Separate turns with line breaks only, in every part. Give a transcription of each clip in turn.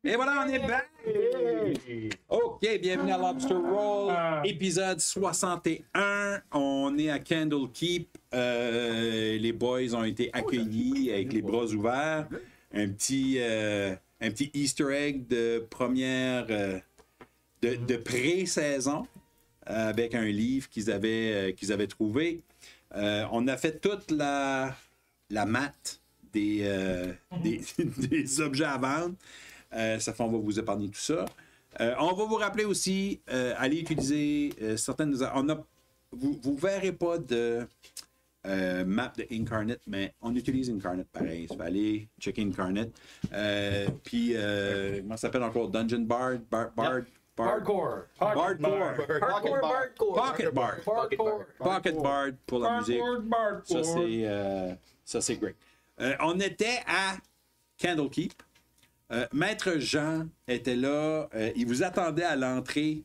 Et voilà, on est back! OK, bienvenue à Lobster Roll, épisode 61. On est à Candle Keep. Les boys ont été accueillis avec les bras ouverts. Un petit Easter egg de première... de pré-saison avec un livre qu'ils avaient trouvé. On a fait toute la maths des objets à vendre. Ça fait on va vous épargner tout ça. On va vous rappeler aussi, allez utiliser certaines... Vous ne verrez pas de map de Incarnate, mais on utilise Incarnate pareil. Ça va aller checker Incarnate. Puis, comment ça s'appelle encore? Dungeon Bard?
Hardcore.
Pocket Bard pour la musique. Ça, c'est great. On était à Candlekeep. Maître Jean était là. Il vous attendait à l'entrée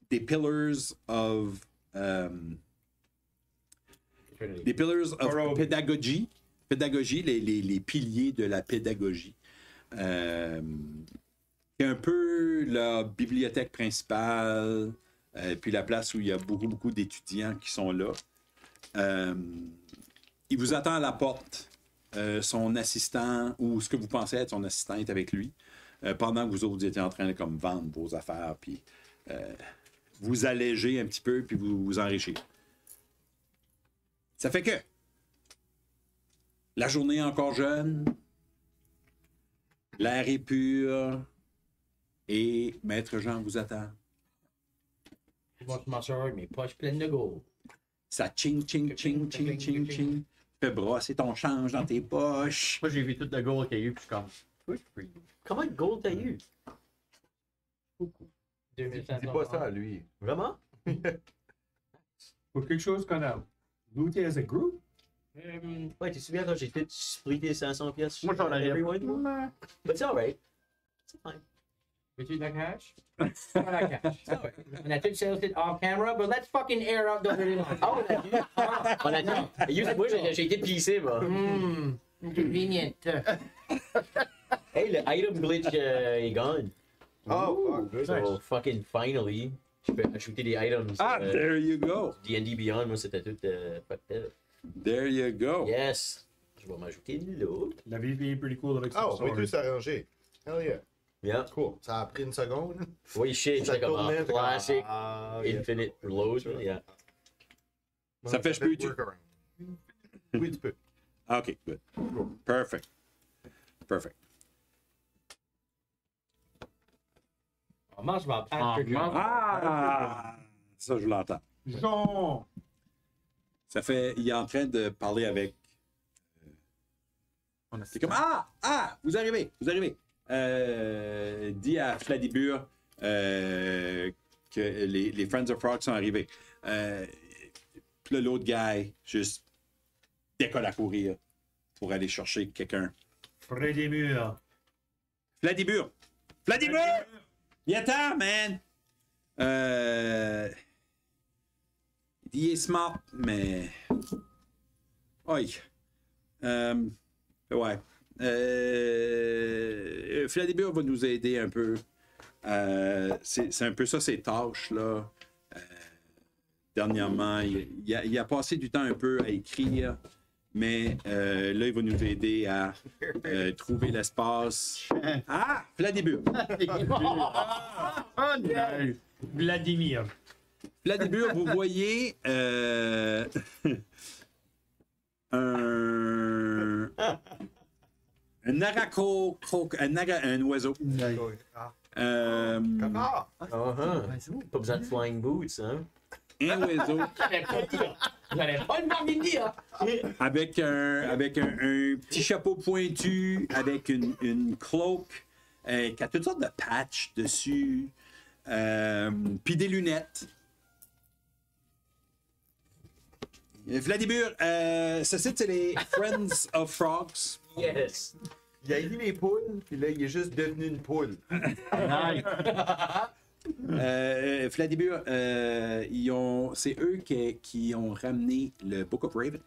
des Pillars of Pédagogie. Pédagogie, les piliers de la pédagogie. C'est un peu la bibliothèque principale, puis la place où il y a beaucoup d'étudiants qui sont là. Il vous attend à la porte. Son assistant, ou ce que vous pensez être son assistant, est avec lui, pendant que vous autres étiez en train de comme, vendre vos affaires, puis vous alléger un petit peu, puis vous enrichir. Ça fait que la journée est encore jeune, l'air est pur, et Maître Jean vous attend.
Moi, je m'en sors avec mes poches pleines de gold.
Ça ching. Fais brosser ton change dans tes poches.
Moi, j'ai vu tout le gold qu'il y a eu, puis je suis comme... Comment de gold t'as eu?
Beaucoup.
Dis
2500.
pas ça à lui.
Vraiment?
Pour quelque chose qu'on a looté as a group.
Ouais, tu te souviens quand j'ai tout splitté 500 pièces?
Moi, j'en aurais
everyone? But it's alright. It's fine.
Veux-tu de la cash? Pas la cash. On a tout salted off camera, but let's fucking air out the dirty line.
Ah, on a dit. Moi, j'ai été pissé, moi.
Convenient.
Hey, le item glitch est gone.
Oh, fuck.
So, fucking finally, je peux ajouter des items.
There you go.
D&D Beyond, moi, c'était tout fucked up.
There you go.
Yes. Je vais m'ajouter l'autre.
La vie est pretty cool avec ça.
Oh, on peut tous s'arranger. Hell yeah.
Yeah.
Cool. Ça a pris une seconde.
Oui, shit,
Ça
c'est comme un
tournait, t'es comme,
classic
ah, yeah.
infinite load. Yeah.
Ça fait je peux
workaround. Oui, tu peux.
OK, good. Perfect.
On mange ma Patrick.
Ça, je l'entends.
Jean!
Ça fait... Il est en train de parler avec... C'est comme... Vous arrivez. Dis à Fladibur que les Friends of Frog sont arrivés. Puis là, l'autre guy, juste décolle à courir pour aller chercher quelqu'un.
Près des murs.
Fladibur! Viens-t'en, man! Il est smart, mais... Ouais. Ouais. Fladibur va nous aider un peu. C'est un peu ça, ses tâches, là. Dernièrement, il a passé du temps un peu à écrire, mais là, il va nous aider à trouver l'espace. Fladibur!
Vladimir.
Vladimir, vous voyez un araco, un oiseau.
Pas besoin de flying boots, hein?
Un oiseau
J'allais pas le demander de dire.
avec un petit chapeau pointu, avec une cloak qui a toutes sortes de patchs dessus, puis des lunettes. Vladimir, ce site, c'est les Friends of Frogs.
Yes.
Il a eu les poules, puis là, il est juste devenu une poule.
Vladimir, c'est eux qui ont ramené le Book of Raven.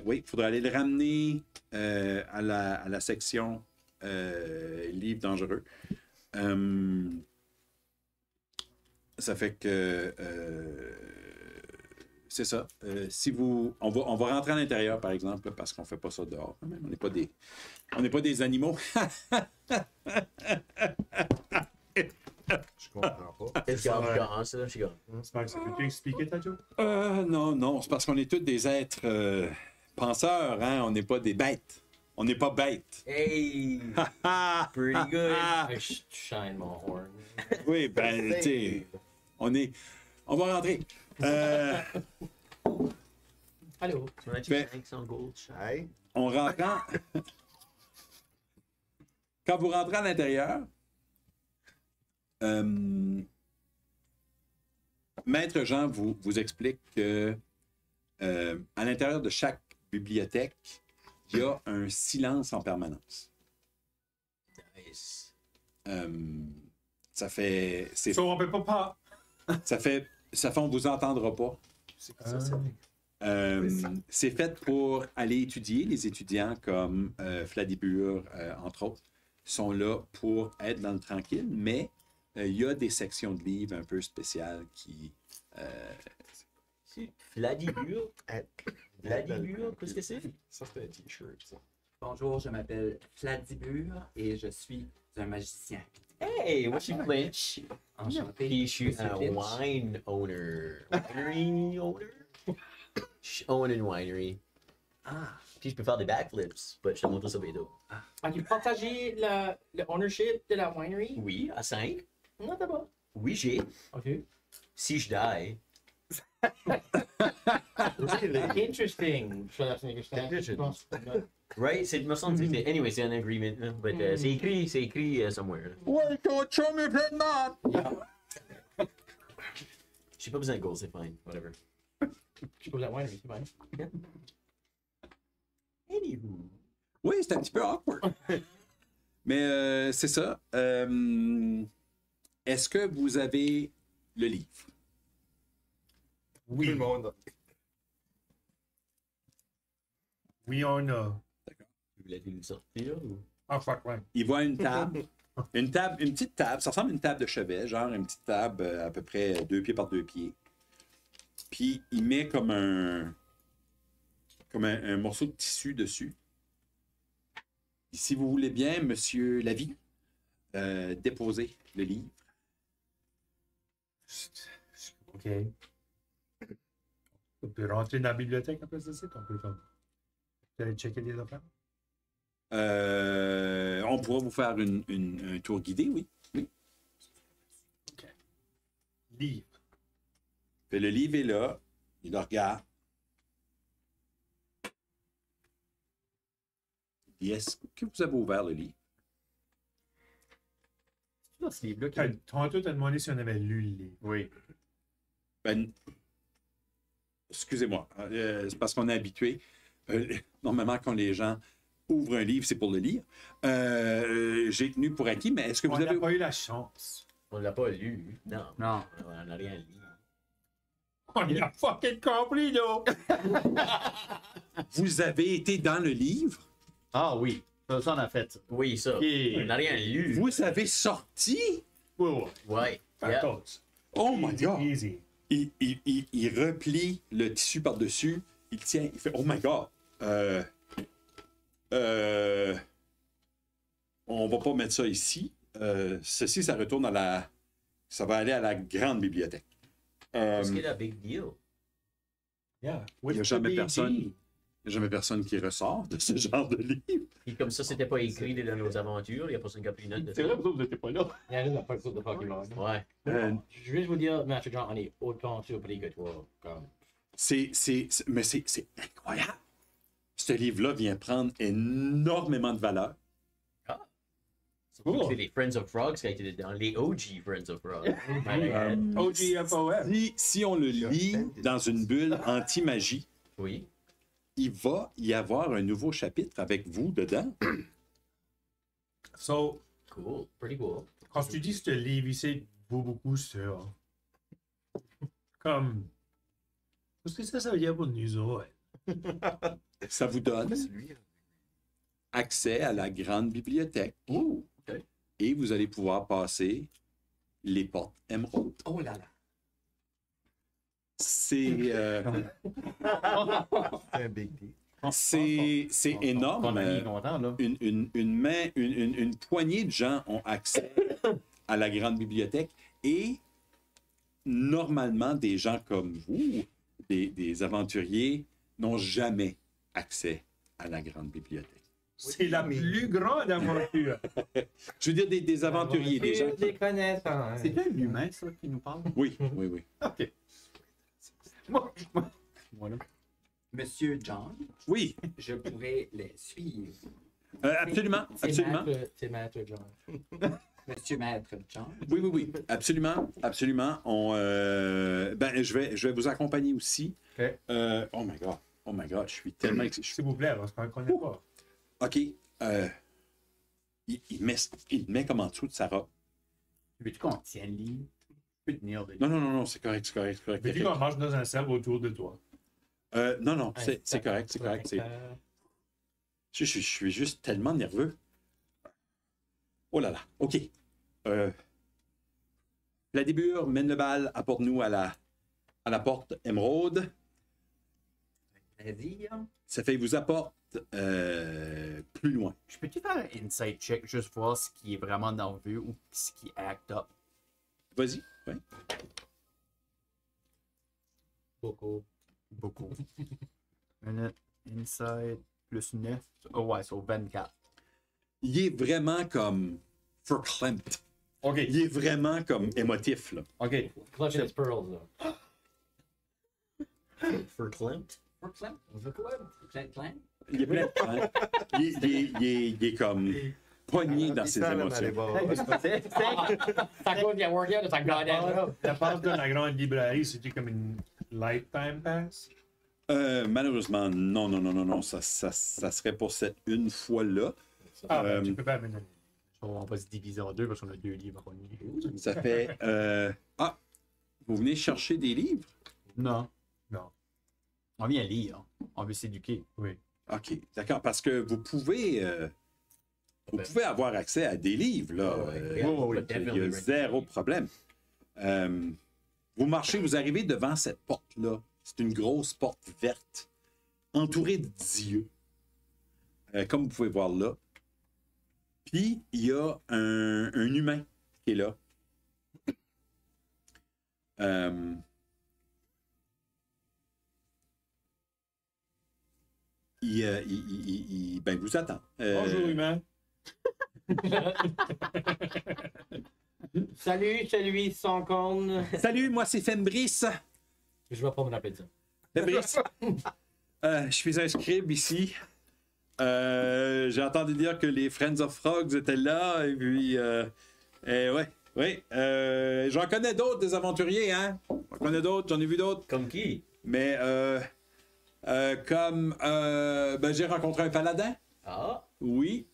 Oui, il faudra aller le ramener à la section livres dangereux. Ça fait que c'est ça. Si vous, on va rentrer à l'intérieur, par exemple, parce qu'on fait pas ça dehors. On n'est pas des animaux.
Je comprends pas.
Est-ce que je ça, je suis comme.
Max, peux-tu expliquer ta joke?
Non, c'est parce qu'on est tous des êtres penseurs, hein. On n'est pas des bêtes. On n'est pas bêtes.
Hey! Pretty good.
I shine my horn.
Oui, ben, tu sais, on va rentrer.
Allô?
On a-tu
Ben-
500 gold?
Hey,
On rentrant. Quand vous rentrez à l'intérieur, Maître Jean vous explique que à l'intérieur de chaque bibliothèque, il y a un silence en permanence.
Nice.
Ça fait.
So, on peut pas.
Ça fait on vous entendra pas. C'est fait pour aller étudier. Les étudiants comme Fladibur, entre autres, sont là pour être dans le tranquille, mais il y a des sections de livres un peu spéciales qui...
Vladibur? Vladibur? Qu'est-ce que c'est?
ça c'est un t-shirt, ça.
Bonjour, je m'appelle Fladibur et je suis un magicien.
Hey, what's your Flinch?
Enchanté.
Puis je suis
Monsieur
un
Flinch.
wine owner. Winery owner? Je own une winery.
Ah,
Puis je peux faire des backflips, mais je te montre ça bientôt.
As-tu partagé le ownership de la winery?
Oui, à 5.
Non, d'abord.
Oui, j'ai.
OK.
Si je die.
Interesting. Je vais la pense.
Right? C'est, me semble, mais anyway, c'est un agreement. Là. But, c'est écrit somewhere. Là.
Ouais, ton chum est maintenant!
J'ai pas besoin de gold, c'est fine. Whatever.
Je pose la winery, c'est fine.
Anywho.
Oui, c'est un petit peu awkward. Mais c'est ça. Est-ce que vous avez le livre?
Tout le monde.
Oui, on a.
Vous voulez nous sortir ou?
Ah, fuck, ouais.
Il voit une table. Une petite table. Ça ressemble à une table de chevet, genre une petite table à peu près 2 pieds par 2 pieds. Puis il met comme un morceau de tissu dessus. Et si vous voulez bien, Monsieur Lavie, déposez le livre.
OK. On peut rentrer dans la bibliothèque après ça, on peut comme. Vous allez checker des affaires?
On pourra vous faire un tour guidé, oui.
Livre.
Fait, le livre est là. Il le regarde. Il dit, est-ce que vous avez ouvert le livre?
C'est dans ce livre-là
Tantôt, t'as demandé si on avait lu le livre.
Oui.
Ben, excusez-moi, c'est parce qu'on est habitué. Normalement, quand les gens ouvrent un livre, c'est pour le lire. J'ai tenu pour acquis, mais est-ce que
On
vous
n'a
avez...
pas eu la chance.
On l'a pas lu. Non.
non.
On n'a rien lu.
On y a fucking compris, là!
Vous avez été dans le livre?
Ah oui, ça on a fait.
Oui, ça.
Ok.
On n'a rien lu.
Vous avez sorti?
Ouais.
Ouais.
Faire
Yeah.
toast.
Oh my God!
Easy.
Il replie le tissu par-dessus, il tient, il fait « Oh my God! On va pas mettre ça ici. Ceci, ça retourne à la... Ça va aller à la grande bibliothèque.
Qu'est-ce qu'il y a de big deal?
Yeah.
Il n'y a jamais personne qui ressort de ce genre de livre.
Puis comme ça, c'était pas écrit dans nos aventures, il n'y a personne qui a pris note de
C'est
ça.
vrai, vous n'étiez pas là.
Il y a juste la partie de Pokémon.
Ouais.
Je vais juste vous dire, Master John, on est autant surpris que toi. Comme...
Mais c'est incroyable. Ce livre-là vient prendre énormément de valeur.
C'est les Friends of Frogs qui a été dedans. Les OG Friends of Frogs.
OGFOF.
Si on le lit dans une bulle anti-magie,
Oui.
il va y avoir un nouveau chapitre avec vous dedans.
So,
Cool. Pretty cool.
quand tu dis que ce livre ici vaut beaucoup sur. Comme. Qu'est-ce que ça veut dire pour nous autres?
ça vous donne accès à la grande bibliothèque.
Oh, OK.
Et vous allez pouvoir passer les portes émeraudes.
Oh là là.
C'est
C'est un big deal.
c'est énorme.
Ton ami est content, là.
Une poignée de gens ont accès à la grande bibliothèque et normalement, des gens comme vous, des aventuriers, n'ont jamais accès à la grande bibliothèque.
C'est la plus grande aventure.
Je veux dire des aventuriers, des gens
Je les connais, ça. Hein.
C'est un humain, ça, qui nous parle?
Oui, oui, oui.
OK. Voilà.
Monsieur John,
Oui,
je pourrais les suivre.
absolument, absolument.
C'est Maître John.
Monsieur Maître John.
Oui, oui, oui, absolument, absolument. Ben, je vais vous accompagner aussi.
OK.
Oh my God, je suis tellement excité.
S'il vous plaît, parce qu'on ne connaît pas.
OK. Il met comme en dessous de sa robe.
Veux-tu qu'on tienne le livre? Je peux tenir le livre.
Non, c'est correct, c'est correct, c'est correct.
Mais dis qu'on marche dans un cercle autour de toi.
Non, c'est correct, c'est correct. Je suis juste tellement nerveux. Oh là là, OK. Vladimir mène le bal, apporte-nous à la porte émeraude.
Vas-y.
Ça fait qu'il vous apporte plus loin.
Je peux-tu faire un insight check, juste voir ce qui est vraiment nerveux ou ce qui act up?
Vas-y. Ouais.
Beaucoup.
Beaucoup. Inside plus 9. Oh ouais, c'est au 24.
Il est vraiment comme verklempt.
OK.
Il est vraiment comme émotif, là.
OK.
Clutch his pearls, là.
For Clint.
Il est plein de crainte. Il est comme pogné dans ses émotions.
C'est à cause qu'il a worké de sa goddamn.
La passe de la grande librairie, c'était comme une lifetime pass?
Malheureusement, non. Ça serait pour cette une fois-là.
Ah, ben, tu peux pas amener.
On va se diviser en deux parce qu'on a 2 livres à lire.
Ça fait... Ah! Vous venez chercher des livres?
Non.
Non.
On vient lire. On veut s'éduquer.
Oui.
OK, d'accord. Parce que vous pouvez avoir accès à des livres, là. Il y a zéro problème. Vous marchez, vous arrivez devant cette porte-là. C'est une grosse porte verte, entourée d'yeux, comme vous pouvez voir là. Puis, il y a un humain qui est là. Il vous attend.
Bonjour, humain.
Salut, celui sans corne.
Salut, moi c'est Fembris.
Je vais pas me rappeler de ça.
Fembris. Je suis un scribe ici. J'ai entendu dire que les Friends of Frogs étaient là, et puis... oui. J'en connais d'autres, des aventuriers, hein? J'en connais d'autres, j'en ai vu d'autres.
Comme qui?
Mais, j'ai rencontré un paladin.
Ah.
Oui.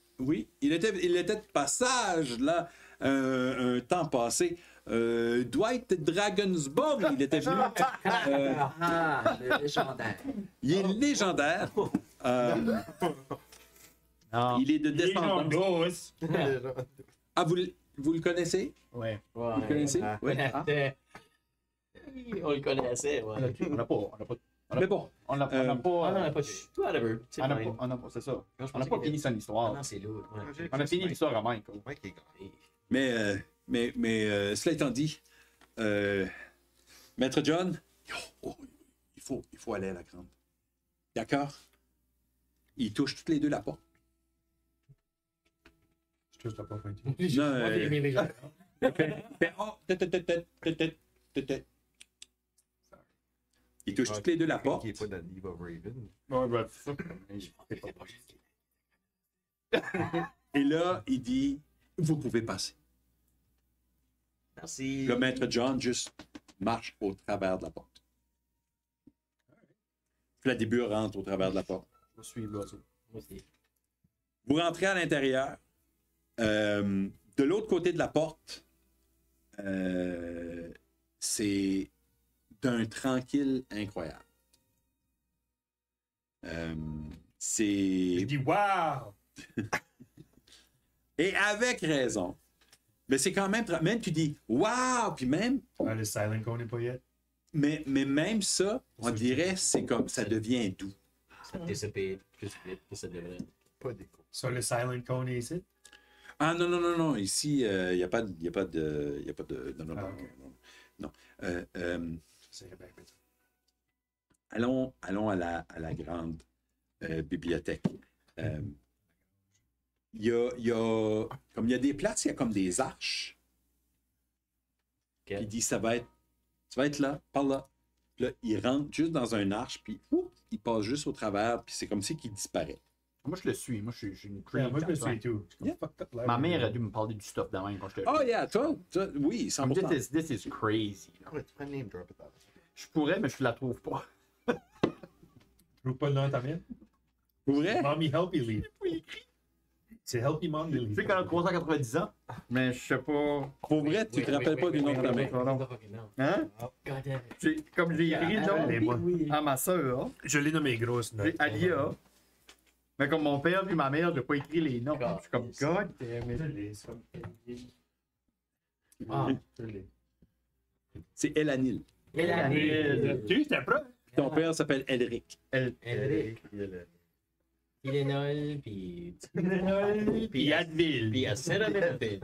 Il était de passage, là, un temps passé. Dwight Dragonsborn, il était venu.
Le légendaire.
Il est légendaire.
Non.
Il est de descendance. Ah, vous le connaissez?
Ouais.
Vous le connaissez? Oui.
On le connaissait, ouais.
On n'a pas.
Mais bon.
On n'a
Ah non,
pas.
on n'a pas de.
Whatever. C'est
On n'a
fine.
pas. C'est ça.
Je
On
pensais
n'a pas
qu'il
fini son
Ah
histoire.
non, c'est lourd. Ouais.
On a fini l'histoire à Mike.
Mike est grand.
Mais cela étant dit, Maître John, il faut aller à la grande. D'accord? Ils touchent toutes les deux la porte.
Je touche la porte.
Non, Ils touchent toutes les deux la porte.
Qui est pas dans le livre of Raven.
Ouais, ben, c'est ça.
Et là, il dit, vous pouvez passer.
Merci.
Le Maître John juste marche au travers de la porte. Vladimir rentre au travers de la porte.
Je vais suivre l'oiseau.
Vous rentrez à l'intérieur. De l'autre côté de la porte, c'est d'un tranquille incroyable.
Je dis wow!
Et avec raison. Mais c'est quand même... Même tu dis « Wow! » Puis même...
Ah, le silent cone n'est pas yet.
Mais même ça, on dirait, c'est comme... Ça devient doux.
Ça dissipe plus vite que ça devrait.
Pas d'écho.
Sur le silent cone est ici?
Ah non, non, non, non. Ici, il n'y a pas de... Il n'y a pas de... Non, non, non. Non.
C'est bien, peut-être.
Allons à la grande bibliothèque. Il y a... Comme il y a des places, il y a comme des arches.
Ok.
Il dit, ça va être là, par là. Puis là, il rentre juste dans un arche, puis il passe juste au travers, puis c'est comme si qu'il disparaît.
Moi, je le suis. Moi, je suis une
Ouais,
creep.
moi, je me
quand
suis tout.
Yeah.
Fucked up, là.
Ma mère a dû me parler du stuff de même quand j'étais
Oh yeah, toi, oui, 100%.
This is crazy. là.
Ouais, tu prends name drop it.
Je pourrais, mais je la trouve pas.
Tu trouves pas le nom de ta mère?
Pour vrai?
Mommy Helpy Leave. C'est Helpy Mommy
Tu
Leave.
sais qu'elle a 390 ans, mais je sais pas.
Pour vrai, tu te rappelles pas du nom de ta mère?
Hein?
Oh, God damn it.
Comme j'ai écrit le
moi.
nom à ma soeur,
Je l'ai nommé grosse note.
c'est Alia. Mais comme mon père et ma mère, j'ai pas écrit les noms. Je suis comme God damn it.
Je l'ai, ça.
Ah.
Je l'ai.
C'est Elanil.
Et la
Tu sais, j'étais proche.
Ton père s'appelle Elric.
Elric. Tylenol, puis...
Puis Advil.
Puis acetaminophen.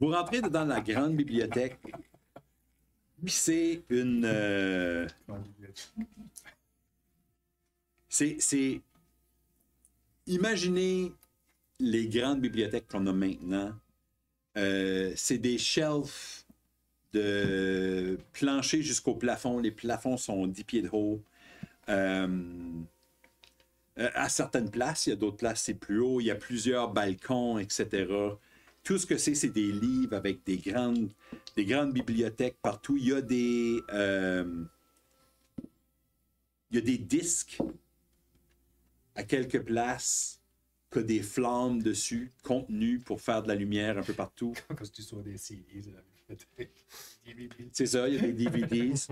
Vous rentrez dans la grande bibliothèque, puis c'est une... c'est... Imaginez les grandes bibliothèques qu'on a maintenant. C'est des shelves de plancher jusqu'au plafond. Les plafonds sont 10 pieds de haut. À certaines places, il y a d'autres places, c'est plus haut. Il y a plusieurs balcons, etc. Tout ce que c'est des livres avec des grandes bibliothèques partout. Il y a des disques à quelques places qui ont des flammes dessus, contenus pour faire de la lumière un peu partout.
Parce que tu sois des CDs. DVD.
C'est ça, il y a des DVDs.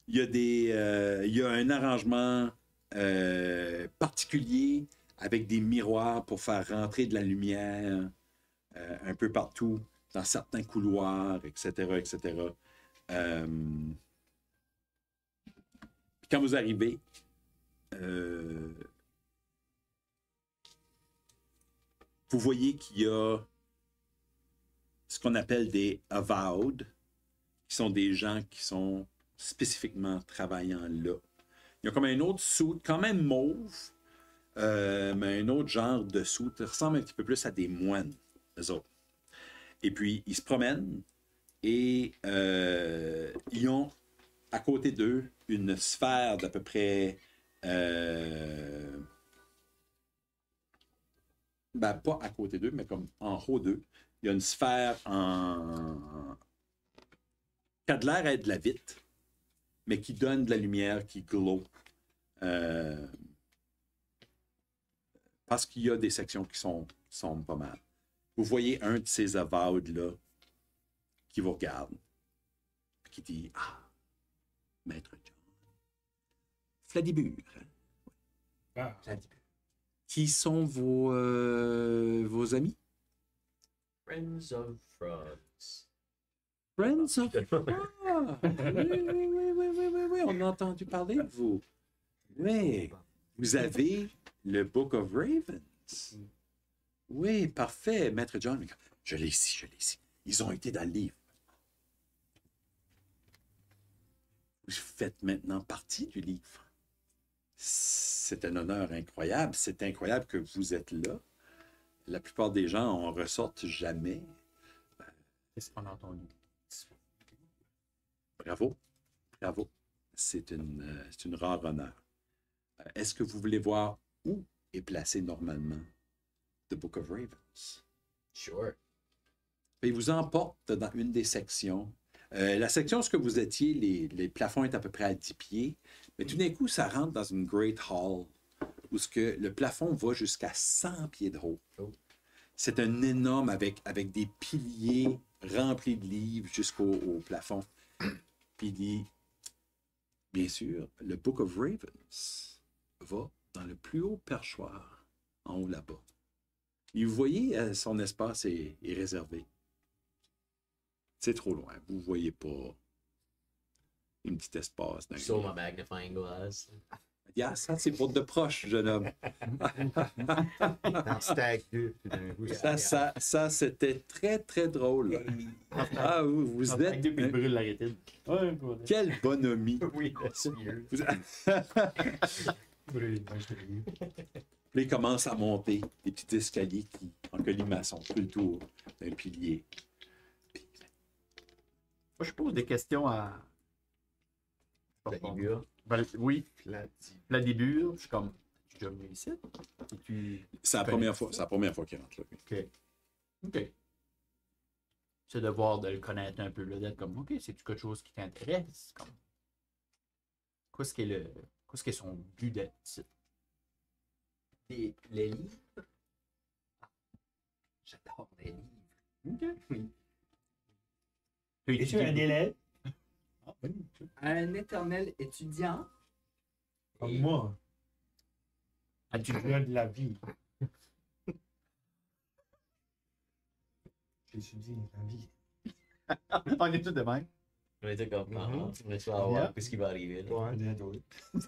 Il y a un arrangement particulier avec des miroirs pour faire rentrer de la lumière un peu partout, dans certains couloirs, etc., etc. Puis quand vous arrivez, vous voyez qu'il y a ce qu'on appelle des avowed, qui sont des gens qui sont spécifiquement travaillant là. Il y a comme un autre suit, quand même mauve, mais un autre genre de suit, qui ressemble un petit peu plus à des moines, eux autres. Et puis, ils se promènent et ils ont à côté d'eux une sphère d'à peu près... ben, pas à côté d'eux, mais comme en haut d'eux. Il y a une sphère qui a de l'air à être de la vitre, mais qui donne de la lumière, qui glow. Parce qu'il y a des sections qui sont pas mal. Vous voyez un de ces avowed-là qui vous regarde, qui dit « Ah, Maître John, Fladibur,
Ah.
qui sont vos amis? »
Friends of Frogs.
Friends of... Ah, oui, on a entendu parler de vous. Oui, vous avez le Book of Ravens. Oui, parfait, Maître John. Je l'ai ici. Ils ont été dans le livre. Vous faites maintenant partie du livre. C'est un honneur incroyable. C'est incroyable que vous êtes là. La plupart des gens en ressortent jamais.
Qu'est-ce qu'on a entendu?
Bravo. C'est une rare honneur. Est-ce que vous voulez voir où est placé normalement The Book of Ravens?
Sure.
Il vous emporte dans une des sections. La section où vous étiez, les plafonds étaient à peu près à 10 pieds, Mais tout d'un coup, ça rentre dans une Great Hall où ce que le plafond va jusqu'à 100 pieds de haut. C'est un énorme avec des piliers remplis de livres jusqu'au plafond. Puis il dit, bien sûr, le Book of Ravens va dans le plus haut perchoir, en haut là-bas. Et vous voyez, son espace est réservé. C'est trop loin. Vous ne voyez pas un petit espace.
Je sors ma magnifying glass.
Yeah, ça, c'est pour de proches, jeune homme.
Dans Stag 2. tout d'un coup,
Ça, c'était très, très drôle. Ah, vous
Avec
êtes...
deux, puis il brûle la rétine. Ouais, bon.
Quelle bonhomie.
Oui, c'est mieux.
Puis il commence à monter des petits escaliers qui, en colimaçon, tout le tour d'un pilier.
Moi, je pose des questions à.
Vladimir.
Oui,
Flati.
Vladimir, je suis comme. Tu déjà venu ici? Et puis.
C'est la première fois qu'il rentre là.
Ok. Ok. C'est de voir, de le connaître un peu, là, d'être comme, ok, c'est-tu quelque chose qui t'intéresse? Comme. Qu'est-ce qui est son but d'être ici?
Les livres. Ah, j'adore les livres.
Ok.
Oui.
Es-tu un élève?
Ah, oui.
Un éternel étudiant.
Comme
Et-
moi.
Ah, tu
Je veux de la vie. J'étudie la vie.
On est tous de même.
On était comme,
Mhm.
tu vas voir ce qui va arriver. Là.
Ouais.
Bien d'autres.
Vous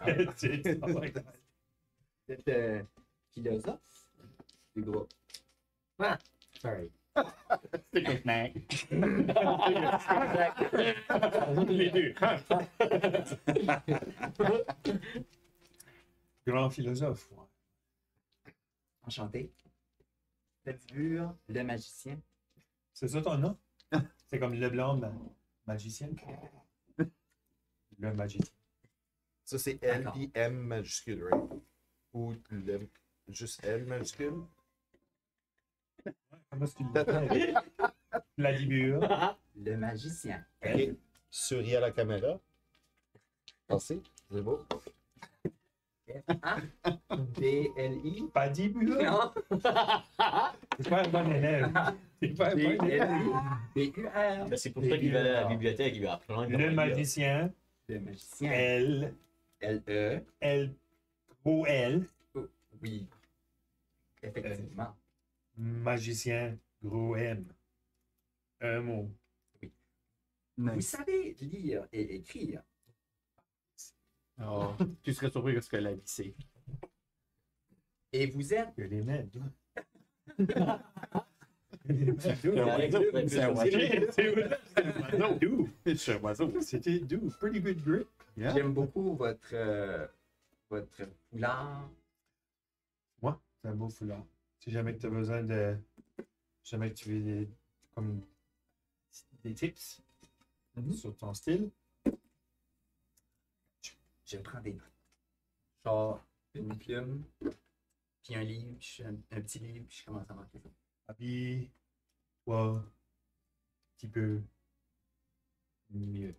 êtes philosophe du groupe. Ah, sorry.
C'est comme snack.
Les deux. Grand philosophe. Ouais.
Enchanté. Vladimir, le magicien.
C'est ça ton nom? C'est comme le blanc magicien? Le magicien.
Ça, c'est L puis M majuscule, right? Ou juste L majuscule?
Comment est-ce que tu l'appelles? Vladimir.
Le magicien.
OK. Souris à la caméra. Pensez, c'est beau.
D-L-I.
Pas Dibur.
Non.
C'est pas un bon élève. C'est pas un bon élève.
B-U-R.
Ben, c'est pour ça qu'il va à la bibliothèque, il va apprendre.
Le magicien.
Le magicien.
L.
L-E.
L. O. L.
Oui. Effectivement.
Magicien. Gros M. Un mot.
Vous savez lire et écrire.
Oh, tu serais surpris de ce que la vie c'est.
Et vous êtes
Il y a les mains. toi.
C'est un oiseau.
C'est un oiseau. C'était doux. Pretty good grip. Yeah.
J'aime beaucoup votre foulard.
Moi, c'est un beau foulard. Si jamais tu as besoin de. Si jamais tu veux comme des tips sur ton style.
Je prends des notes. Genre une plume, puis un livre, puis un petit livre, puis je commence à marquer ça.
Habille-toi un petit peu mieux.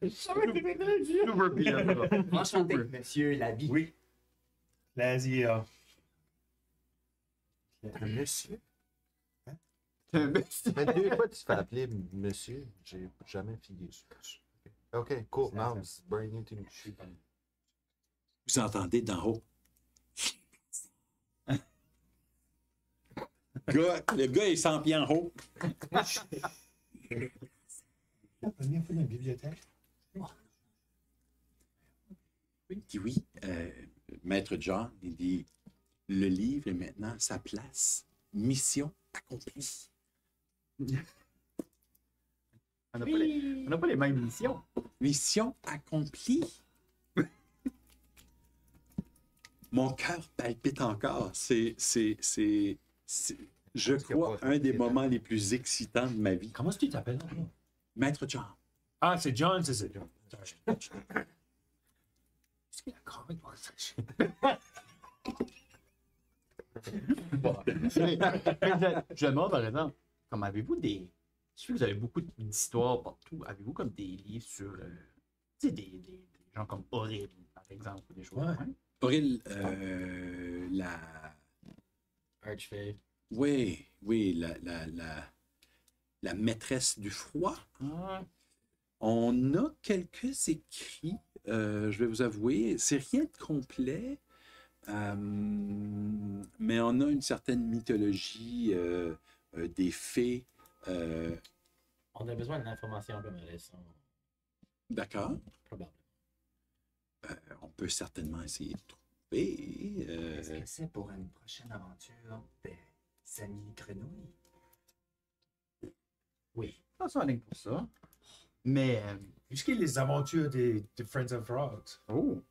Super pilote.
Enchanté, monsieur Labi.
Oui. L'Asia.
Un monsieur?
C'est un monsieur.
Mais deux fois, tu te fais appeler monsieur. J'ai jamais figuré sur ça. OK, cool. Now, it's brand new to me.
Vous entendez d'en haut. Le gars est 100 pieds en haut.
La première fois dans la bibliothèque.
Il dit oui. Maître John, il dit le livre est maintenant à sa place. Mission accomplie.
On n'a pas les mêmes missions.
Mission accomplie. Mon cœur palpite encore. C'est, je crois, un des moments les plus excitants de ma vie.
Comment est-ce que tu t'appelles?
Maître John.
Ah, c'est John, c'est ça. Est-ce qu'il a quand même
Je demande par exemple, comme avez-vous des Je sais que vous avez beaucoup d'histoires partout. Avez-vous comme des livres sur tu sais, des gens comme Horrible, par exemple, ou des choses comme ça?
Auril,
Archfey.
Oui, la maîtresse du froid.
Ah,
On a quelques écrits, je vais vous avouer. C'est rien de complet, mais on a une certaine mythologie des fées.
On a besoin d'informations comme récentes,
D'accord.
probablement.
On peut certainement essayer de trouver.
Est-ce que c'est pour une prochaine aventure des amis grenouilles?
Oui.
pas ça en ligne pour ça. Mais.
Jusqu'à les aventures des Friends of Frogs.
Oh!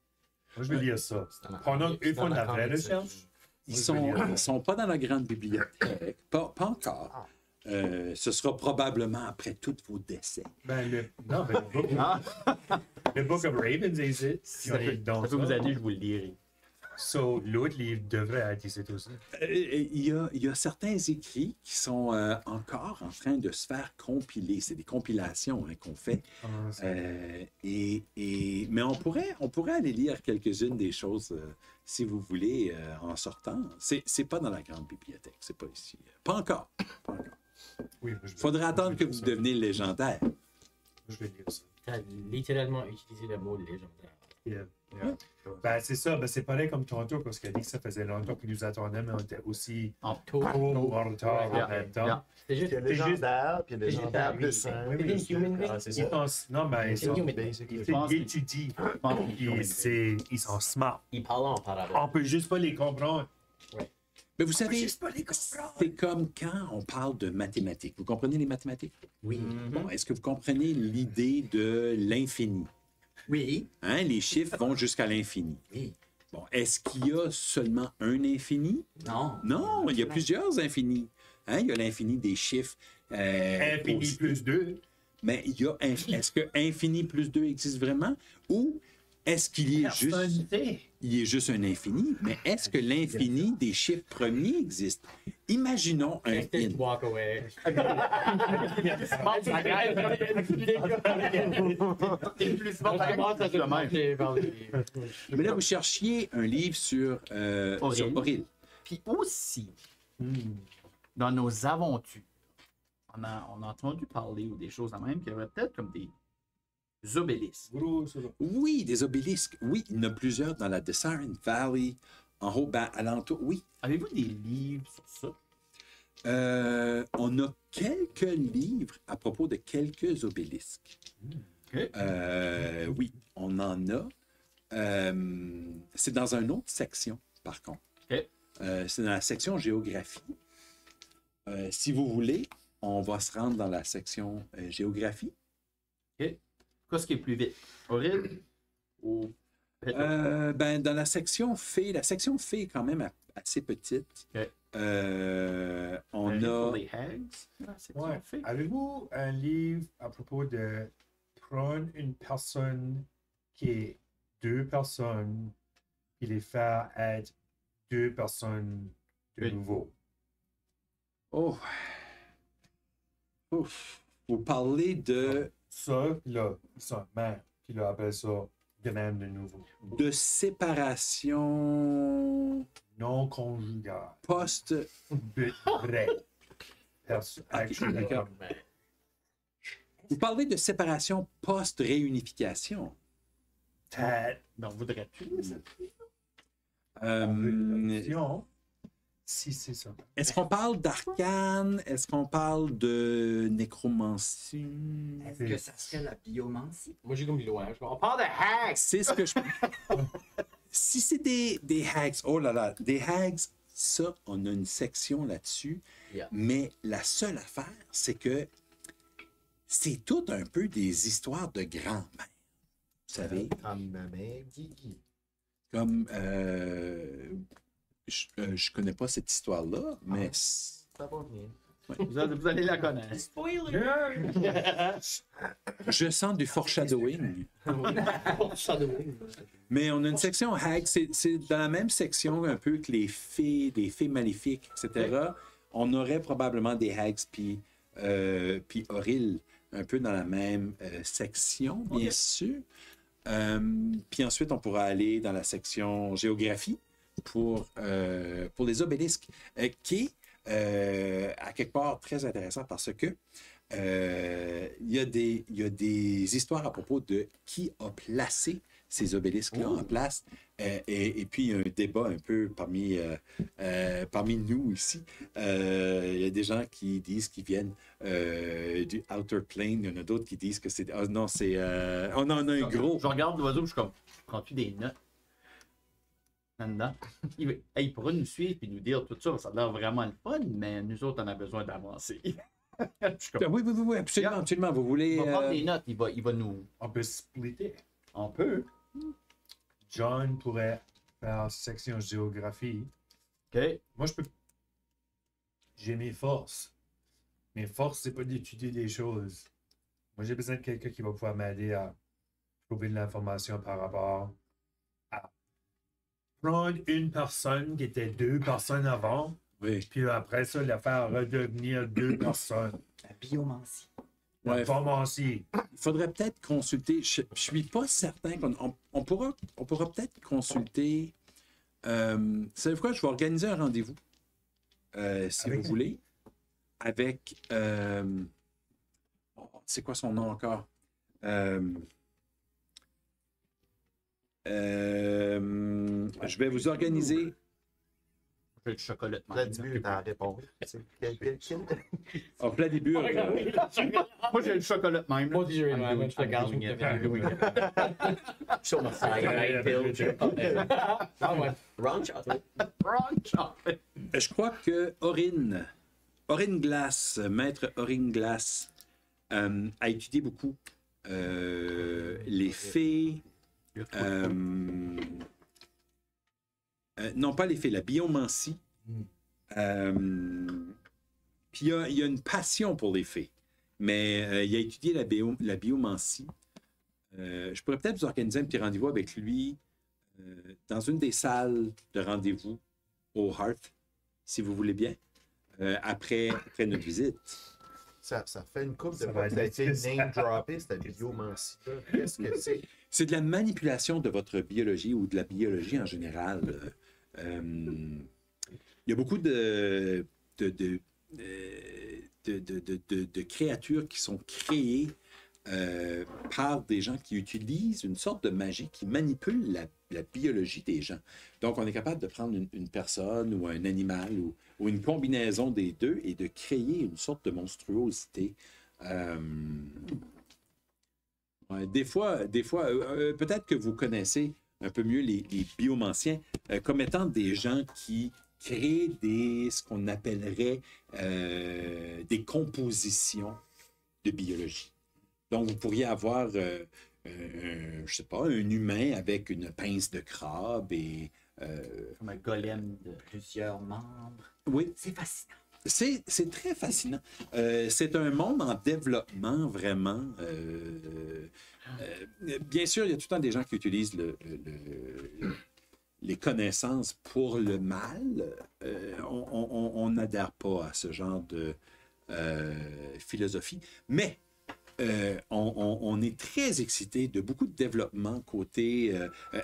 Moi, je vais lire ça. Pendant qu'ils font de la vraie recherche.
Ils sont pas dans la grande bibliothèque. Pas encore. Ce sera probablement après tous vos décès.
Ben, le Book of Ravens est ici.
Ça peut vous aider, je vous le lirai.
So, l'autre livre devrait être ici aussi.
Il y a certains écrits qui sont encore en train de se faire compiler. C'est des compilations qu'on fait. Mais on pourrait aller lire quelques-unes des choses, si vous voulez, en sortant. C'est pas dans la grande bibliothèque. C'est pas ici. Pas encore.
Oui,
Faudrait attendre que vous deveniez légendaire.
Je vais lire ça.
Tu as littéralement utilisé le mot légendaire.
Yeah. Ben, c'est ça. Ben, c'est pareil comme tantôt, parce qu'elle dit que ça faisait longtemps qu'ils nous attendaient, mais on était aussi
En
trop en retard en même temps.
C'est juste.
Puis il y a légendaire, puis il y a légendaire plus
C'est
1.
une human being.
c'est
Ils
ça.
pensent, non, ben, ils sont,
Basically.
ils étudient. Ils sont smart.
Ils parlent en parabole.
On peut juste pas les comprendre.
Mais vous savez, c'est comme quand on parle de mathématiques. Vous comprenez les mathématiques?
Oui.
Bon, est-ce que vous comprenez l'idée de l'infini?
Oui.
Hein, les chiffres vont jusqu'à l'infini.
Oui.
Bon, est-ce qu'il y a seulement un infini?
Non.
Non, il y a plusieurs infinis. Hein, il y a l'infini des chiffres.
Infini
aussi.
plus 2.
Mais est-ce que infini plus 2 existe vraiment? Ou est-ce qu'il y est juste un infini? Mais est-ce que l'infini des chiffres premiers existe? Imaginons un
Instant
in.
walk away.
Mais là, vous cherchiez un livre sur Auril.
Puis aussi, dans nos aventures, on a entendu parler ou des choses de même qu'il y aurait peut-être comme des obélisques.
Oui, des obélisques. Oui, il y en a plusieurs dans la Siren Valley. En haut, alentour. Oui.
Avez-vous des livres sur ça?
On a quelques livres à propos de quelques obélisques.
OK.
Oui, on en a. C'est dans une autre section, par contre.
OK.
C'est dans la section géographie. Si vous voulez, on va se rendre dans la section géographie.
Qu'est-ce qui est plus vite? Horrible ou...
Dans la section fée est quand même assez petite.
OK.
On
Pour
a...
les hags? La section
Ouais.
fée?
Avez-vous un livre à propos de prendre une personne qui est deux personnes et les faire être deux personnes de
Oui.
nouveau?
Oh. Ouf. Vous parlez de
Ça, là, ils sont mères, puis là, après ça, de même de nouveau.
séparation
Non conjugal.
post...
But vrai. Actually,
d'accord. Vous parlez de séparation post-réunification.
Tad.
Donc, voudrais-tu?
Si c'est ça.
Est-ce qu'on parle d'arcane? Est-ce qu'on parle de nécromancie?
Est-ce que ça serait la biomancie?
Moi, j'ai comme loin. On parle de hacks.
C'est ce que je... Si c'est des hags, oh là là, des hags, ça, on a une section là-dessus.
Yeah.
Mais la seule affaire, c'est que c'est tout un peu des histoires de grand-mère. Vous savez,
Comme ma mère, Guigui.
comme... je connais pas cette histoire-là, mais...
Ça va bien.
Vous allez la connaître.
Je sens du foreshadowing. Mais on a une section hag, c'est dans la même section un peu que les fées maléfiques, etc. On aurait probablement des hags puis puis Auril, un peu dans la même section, bien sûr. Puis ensuite, on pourra aller dans la section géographie pour les obélisques, qui est à quelque part très intéressant parce que il y a des histoires à propos de qui a placé ces obélisques-là en place. Et puis, il y a un débat un peu parmi nous ici. Il y a des gens qui disent qu'ils viennent du Outer Plane. Il y en a d'autres qui disent que c'est... Oh non, c'est... on en a un gros.
Je regarde l'oiseau, je suis comme, prends-tu des notes là-dedans? Il pourrait nous suivre et nous dire tout ça. Ça a l'air vraiment le fun, mais nous autres, on a besoin d'avancer. Je suis comme,
Oui, absolument, absolument. Vous voulez...
il va prendre des notes, il va nous...
On peut splitter.
On peut.
John pourrait faire section géographie.
OK.
Moi, j'ai mes forces. Mes forces, c'est pas d'étudier des choses. Moi, j'ai besoin de quelqu'un qui va pouvoir m'aider à trouver de l'information par rapport à prendre une personne qui était 2 personnes avant,
Oui.
puis après ça, la faire redevenir 2 personnes.
La biomancie.
Ouais.
La pharmacie.
Il faudrait peut-être consulter. Je suis pas certain qu'on pourra peut-être consulter. Savez-vous quoi? Je vais organiser un rendez-vous, si vous voulez, avec. C'est quoi son nom encore? Je vais vous organiser.
J'ai le chocolat.
Vladimir est à répondre.
En plein début.
Moi, j'ai le chocolat même.
Moi, j'ai
I'm doing it. Show my cyanide pill. Wrong chocolate.
Je crois que Aurine Glass, maître Aurine Glass, a étudié beaucoup les fées. Non, pas les fées, la biomancie. Puis il y a une passion pour les fées. Mais il a étudié la biomancie. Je pourrais peut-être vous organiser un petit rendez-vous avec lui dans une des salles de rendez-vous au Hearth, si vous voulez bien, après notre visite.
Ça fait une couple de
Ça
fois
va
que ça a
être
été
difficile.
name-droppé, cette biomancie. Qu'est-ce que c'est?
C'est de la manipulation de votre biologie ou de la biologie en général. Il y a beaucoup de créatures qui sont créées par des gens qui utilisent une sorte de magie qui manipule la biologie des gens. Donc, on est capable de prendre une personne ou un animal ou une combinaison des deux et de créer une sorte de monstruosité. Des fois, peut-être que vous connaissez un peu mieux les biomanciens comme étant des gens qui créent ce qu'on appellerait des compositions de biologie. Donc, vous pourriez avoir, je sais pas, un humain avec une pince de crabe et...
Comme un golem de plusieurs membres.
Oui,
C'est fascinant.
c'est très fascinant. C'est un monde en développement, vraiment. Bien sûr, il y a tout le temps des gens qui utilisent les connaissances pour le mal. On n'adhère pas à ce genre de philosophie. Mais on est très excité de beaucoup de développement côté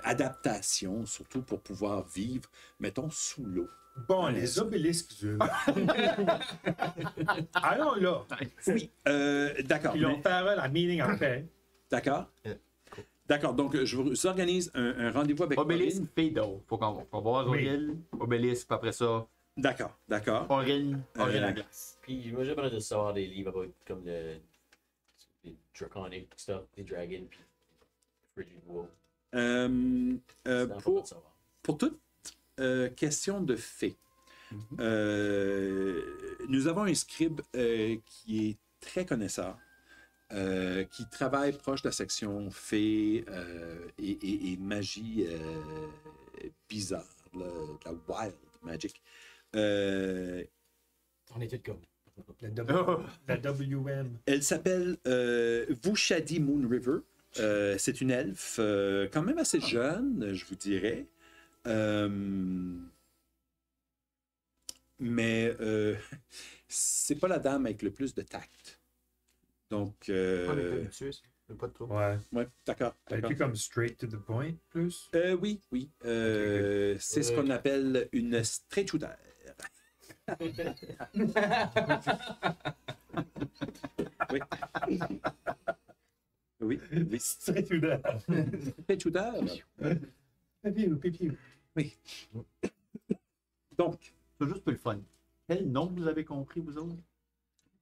adaptation, surtout pour pouvoir vivre, mettons, sous l'eau.
Bon, les obélisques, allons là.
Oui, d'accord.
Puis on fera la meeting après.
D'accord. D'accord, donc je vous organise un rendez-vous avec
Obélisque,
Aurine.
Pédo. Faut voir
Oui.
Auril, Obélisque, puis après ça,
D'accord, d'accord.
Auril la glace.
Puis moi j'ai besoin de savoir des livres comme les draconic stuff, les dragons, puis Frigid Wolf. C'est important de savoir.
Pour toute question de fait, nous avons un scribe qui est très connaisseur, qui travaille proche de la section fée et magie bizarre, là, de la wild magic.
On est tous comme.
La WM.
Elle s'appelle Vushadi Moon River. C'est une elfe quand même assez jeune, je vous dirais. mais c'est pas la dame avec le plus de tact. Donc,
On est habitué, pas de trouble.
Ouais.
ouais, d'accord.
Elle
d'accord.
est comme straight to the point, plus.
Oui, oui. C'est ce qu'on appelle une straight shooter. Oui. Oui, oui.
Straight to the...
Straight shooter.
Pipi.
Oui. Donc,
C'est juste pour le fun. Quel nom vous avez compris, vous autres?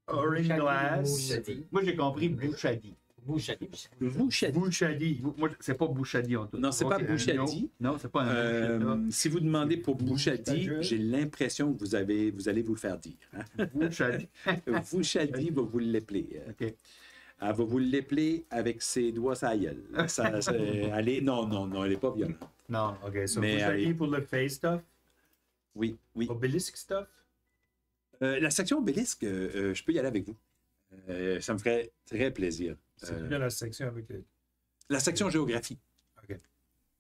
Orange Glass.
Bouchadi.
Moi, j'ai compris Bouchadi.
Bouchadi.
Bouchadi.
Bouchadi.
Moi, c'est pas Bouchadi en tout.
Non, c'est pas
Ok,
Bouchadi.
Non, c'est pas un Bouchadi.
Si vous demandez pour Bouchadi,
Bouchadi.
j'ai l'impression que vous allez vous le faire dire. Hein?
Bouchadi.
Bouchadi va vous l'épeler.
OK.
Elle va vous l'épeler avec ses doigts à la gueule. Non, elle est pas violente.
Non.
OK, so
Mais,
Bouchadi pour le face stuff.
Oui, oui.
Obélisque stuff.
La section obélisque, je peux y aller avec vous. Ça me ferait très plaisir.
C'est plus dans la section avec le...
La section géographie.
OK.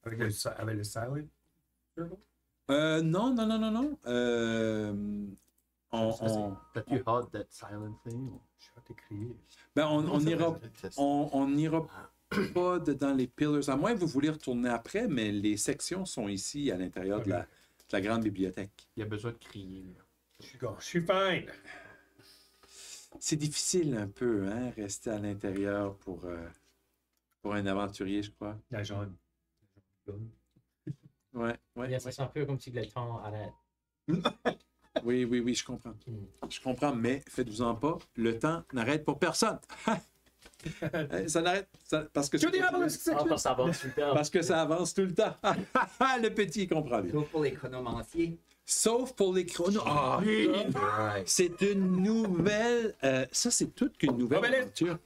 Avec le silent circle?
Non.
T'as-tu hâte d'être silent thing?
Je suis hâte de crier.
Ben, on n'ira pas dans les pillars, à moins que vous voulez retourner après, mais les sections sont ici à l'intérieur de la grande bibliothèque.
Il y a besoin de crier. Là.
Je suis fine.
C'est difficile un peu, hein, rester à l'intérieur pour un aventurier, je crois.
La jaune.
Ouais.
Ça sent un peu comme si le temps arrête.
Oui, je comprends. Je comprends, mais faites-vous-en pas, le temps n'arrête pour personne. Ça n'arrête parce que
Ça avance tout le temps.
parce que ça avance tout le temps. Le petit comprend bien.
Sauf pour les chronomanciers.
Sauf pour les chronos. Ah, c'est une nouvelle. Ça, c'est toute qu'une nouvelle aventure.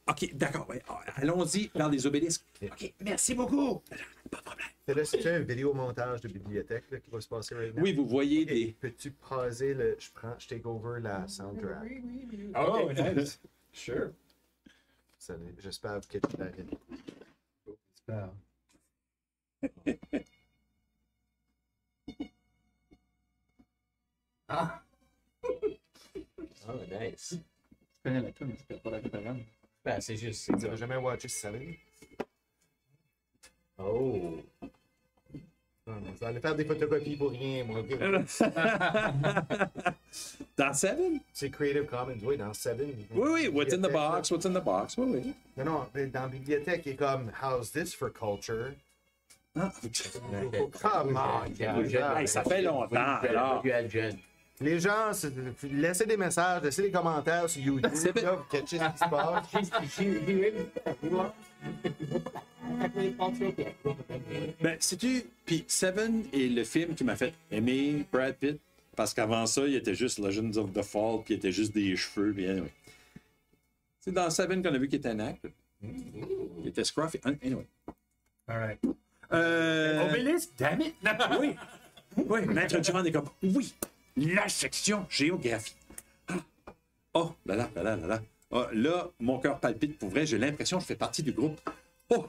OK, d'accord. Ouais. Allons-y vers les obélisques. OK, merci beaucoup. Pas de problème.
Et là, c'est un vidéomontage de bibliothèque là, qui va se passer right now.
Oui, vous voyez
Ok,
des.
peux-tu pauser le. Je take over la soundtrack.
Oh, nice.
Sure.
J'espère que tu l'arrêtes.
J'espère.
Ah!
Oh, nice.
Tu connais la tune, c'est pas la référence.
Ben, c'est juste.
Tu n'as jamais watché Seven?
Oh.
Vous allez faire des photocopies pour rien, moi. ok?
Dans Seven?
C'est Creative Commons, oui, dans Seven.
Oui, what's in the box? What's in the box? Oui.
Non, mais dans la bibliothèque, il est comme How's this for culture?
Ah,
Come on, gars.
hey, ça fait longtemps, alors.
Les gens, laissez des messages, laissez des commentaires sur YouTube.
C'est
Là, vous catchez ce qui se passe.
Ben, sais-tu, puis Seven est le film qui m'a fait aimer Brad Pitt, parce qu'avant ça, il était juste Legends of the Fall, puis il était juste des cheveux, puis anyway. C'est dans Seven qu'on a vu qu'il était un acteur. Il était scruffy. Anyway.
All right.
Obélisque, damn it! Oui, Maître Durand est comme, oui, la section géographie. Oh, là. Oh, là, mon cœur palpite pour vrai, j'ai l'impression que je fais partie du groupe. Oh!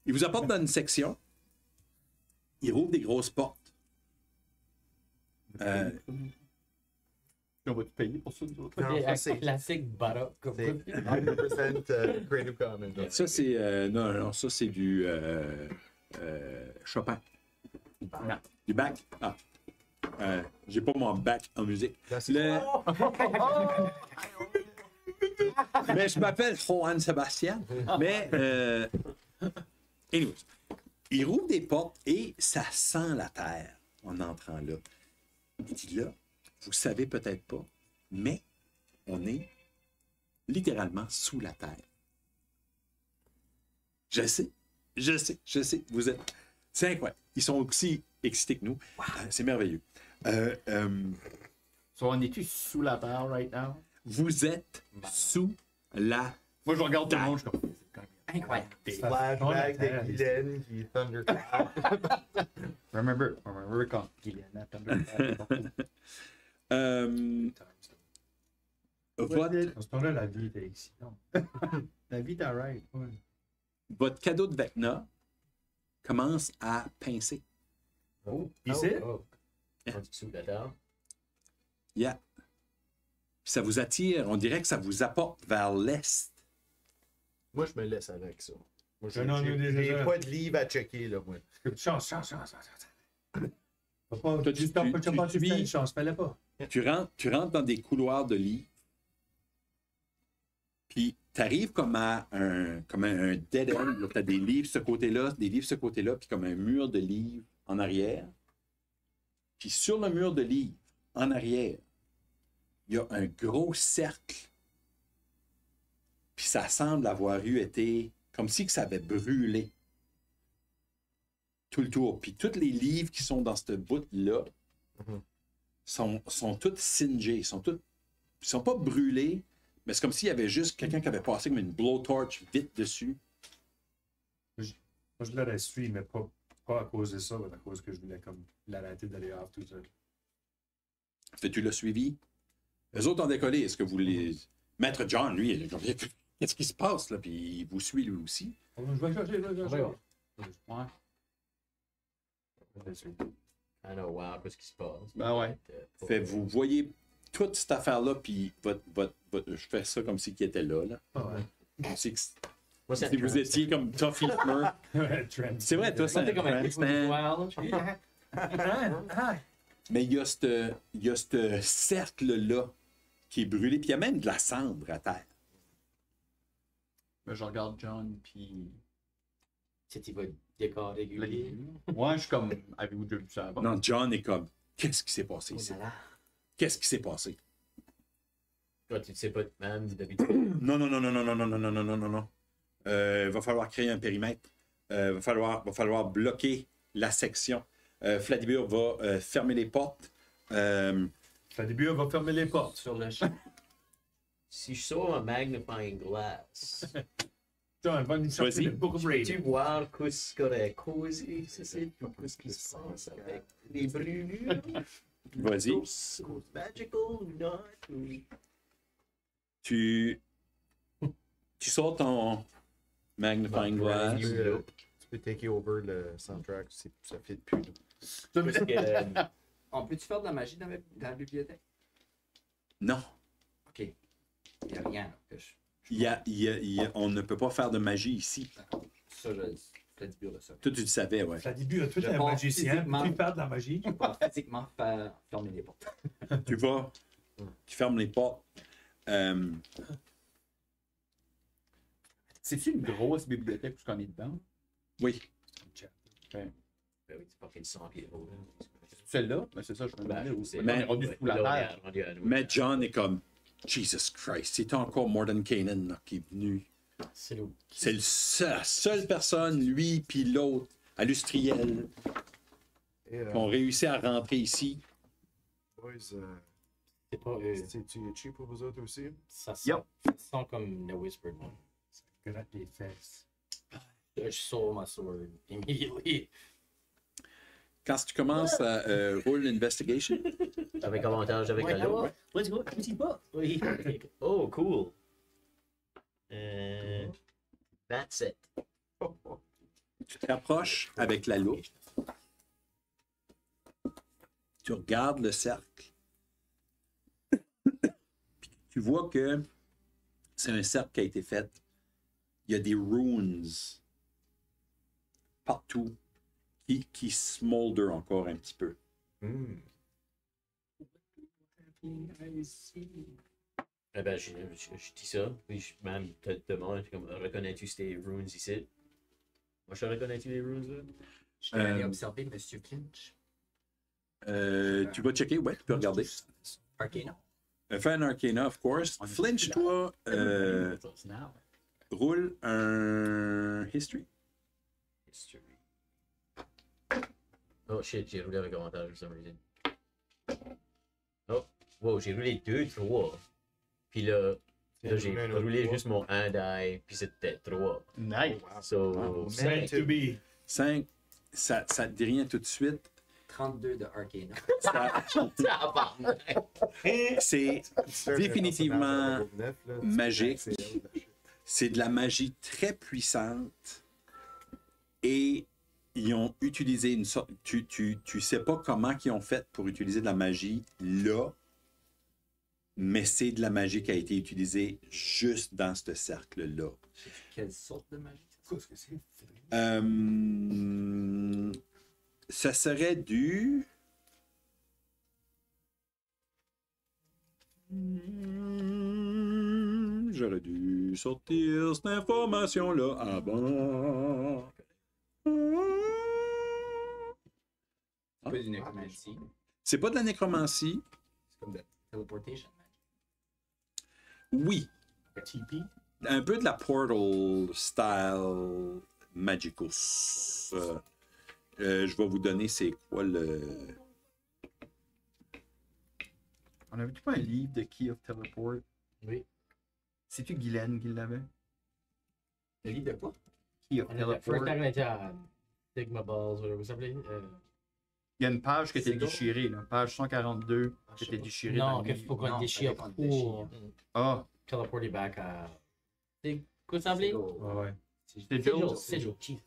Il vous apporte dans une section, il rouvre des grosses portes.
On va te payer pour ça, nous autres?
Non, ça, c'est
Classique barack.
c'est 100% Creative Commons.
Ça, c'est. Non, ça, c'est du. Chopin.
Non.
Du bac. Ah. J'ai pas mon bac en musique. Mais je m'appelle Juan Sébastien. Mais. Anyways, il rouvre des portes et ça sent la terre en entrant là. Il dit là, vous savez peut-être pas, mais on est littéralement sous la terre. Je sais. Vous êtes. C'est incroyable. Ils sont aussi excités que nous. C'est merveilleux.
So, on est-tu sous la terre right now?
Vous êtes sous la.
Moi, je regarde tout le monde, je suis comme...
Incroyable.
Flashback de Guylaine qui est Thundercloud.
Remember quand Guylaine a
Votre,
À ce temps-là, la vie était excitante. La vie était right. Ouais.
votre cadeau de Vecna commence à pincer.
Ici?
En dessous de la table.
Yeah. Puis ça vous attire, on dirait que ça vous apporte vers l'est.
Moi, je me laisse avec ça. Moi,
Non,
j'ai pas de livre à checker, là, moi.
Chance. Papa,
Toi,
tu
suis-
fais une chance, fais-la pas.
Tu rentres dans des couloirs de livres. Puis tu arrives comme à un dead end. Tu as des livres ce côté-là, des livres ce côté-là, puis comme un mur de livres en arrière. Puis sur le mur de livres, en arrière, il y a un gros cercle. Puis ça semble avoir été comme si que ça avait brûlé tout le tour. Puis tous les livres qui sont dans ce bout-là sont tous singés, sont pas brûlés, mais c'est comme s'il y avait juste quelqu'un qui avait passé comme une blowtorch vite dessus.
Moi, je l'aurais suivi, mais pas à cause de ça, mais à cause que je voulais comme l'arrêter d'aller off tout seul.
Fait tu l'as suivi? Les autres ont décollé. Est-ce que vous les... Maître John, lui, il est comme, qu'est-ce qui se passe, là? Puis il vous suit, lui aussi.
Je vais chercher.
Ouais.
I know, wow, qu'est-ce qui se passe?
Ben ouais.
Fait vous voyez toute cette affaire-là, puis je fais ça comme si qu'il était là.
Ah ouais.
C'est que
Moi, c'est
si vous étiez comme Tuffy Smurf. C'est vrai, toi, c'est un
comme un
Trans-Stan. Mais il y a ce cercle-là qui est brûlé, puis il y a même de la cendre à terre.
Ben, je regarde John, puis.
C'est il va décorer
Le
régulier.
livre. Ouais, je suis comme. Avez-vous déjà vu ça avant?
Non, John est comme, qu'est-ce qui s'est passé
Oh
ici?
là là.
Qu'est-ce qui s'est passé?
Toi, tu ne sais pas, man, d'habitude.
Non. Va falloir créer un périmètre. Va falloir bloquer la section. Fladibur va fermer les portes.
Fladibur va fermer les portes.
Sur le champ.
Si je sors un magnifying glass,
John, va nous chercher
Vas-y.
le book of
tu
rating.
vois qu'est-ce qu'on a causé, qu'est-ce qui se passe avec les brûlures?
Vas-y.
Those magical or not?
Tu sors ton magnifying glass.
Tu peux take over le soundtrack si ça fit plus.
Parce que,
On peut-tu faire de la magie dans la bibliothèque?
Non.
Ok. Il n'y a rien. Là, que je...
On ne peut pas faire de magie ici.
Ça, je dis bien de ça.
Toi, tu le savais, ouais.
Fladibur, toi,
Je
t'es un
pense
magicien.
physiquement.
Tu faire de la magie.
Je peux pas physiquement fermer les portes.
Tu vas, tu fermes les portes.
C'est-tu une grosse bibliothèque où on est dedans?
Oui.
ben oui, c'est fucking 100 pieds haut.
Celle-là? Ben, c'est ça, je me demandais où c'est.
Mais-
On est rendu sous la terre.
Mais John est comme, Jesus Christ, c'est encore Morden Kanan là, qui est venu.
C'est où?
C'est la seule personne, lui puis l'autre, industriel,
Et,
qui ont réussi à rentrer ici.
boys,
C'est pas eux.
c'est-tu cheap pour vous autres aussi?
Ça sent comme The Whispered One.
Gratte les fesses.
Je sors ma sword immediately.
Quand tu commences à roll investigation,
Avec avantage, avec la loi.
Let's go. Je dis pas.
Oui. Oh, cool. That's it.
tu te rapproches avec la loupe. Tu regardes le cercle. Puis tu vois que c'est un cercle qui a été fait. Il y a des runes partout qui smolder encore un petit peu.
Eh ben, je dis ça, puis je même te demande, comme, reconnais-tu ces runes ici? Moi, je reconnais-tu les runes là?
Je vais aller observer M. Finch.
Tu vas checker, ouais, tu peux regarder.
Arcana.
Fais un Arcana, of course. Flinch, toi, roule un History.
History. Oh shit, j'ai roulé avec avantage for some reason. Oh, wow, j'ai roulé 2, 3. Puis là j'ai roulé juste mon 1 die, puis c'était 3.
Nice.
So,
5 to be.
5, ça te dit rien tout de suite.
32 de Arcana.
C'est définitivement magique. C'est de la magie très puissante. Et il ils ont utilisé une sorte. Tu sais pas comment ils ont fait pour utiliser de la magie là, mais c'est de la magie qui a été utilisée juste dans ce cercle-là.
Quelle sorte de magie?
Qu'est-ce que c'est?
Ça serait du. J'aurais dû sortir cette information-là avant.
C'est pas du nécromancie.
C'est pas de la nécromancie.
C'est comme de teleportation magic.
Oui.
TP.
Un peu de la Portal style Magicus. Je vais vous donner c'est quoi le.
On avait pas un livre de Key of Teleport?
Oui.
C'est-tu Guylaine qui l'avait?
Le livre de quoi?
Key of
First
Teleport.
time on était à Sigma Balls, whatever vous s'appelait.
Il y a une page qui était
C'est
déchirée, là. Page 142 qui était déchirée.
Non,
dans le
qu'il
livre.
faut qu'on
Non,
déchire
fallait qu'on
pour
déchire.
Ah,
teleporter back à. C'est quoi ça s'appelait?
Ouais, ouais.
c'était
Sigil.
Joe.
Sigil. Jesus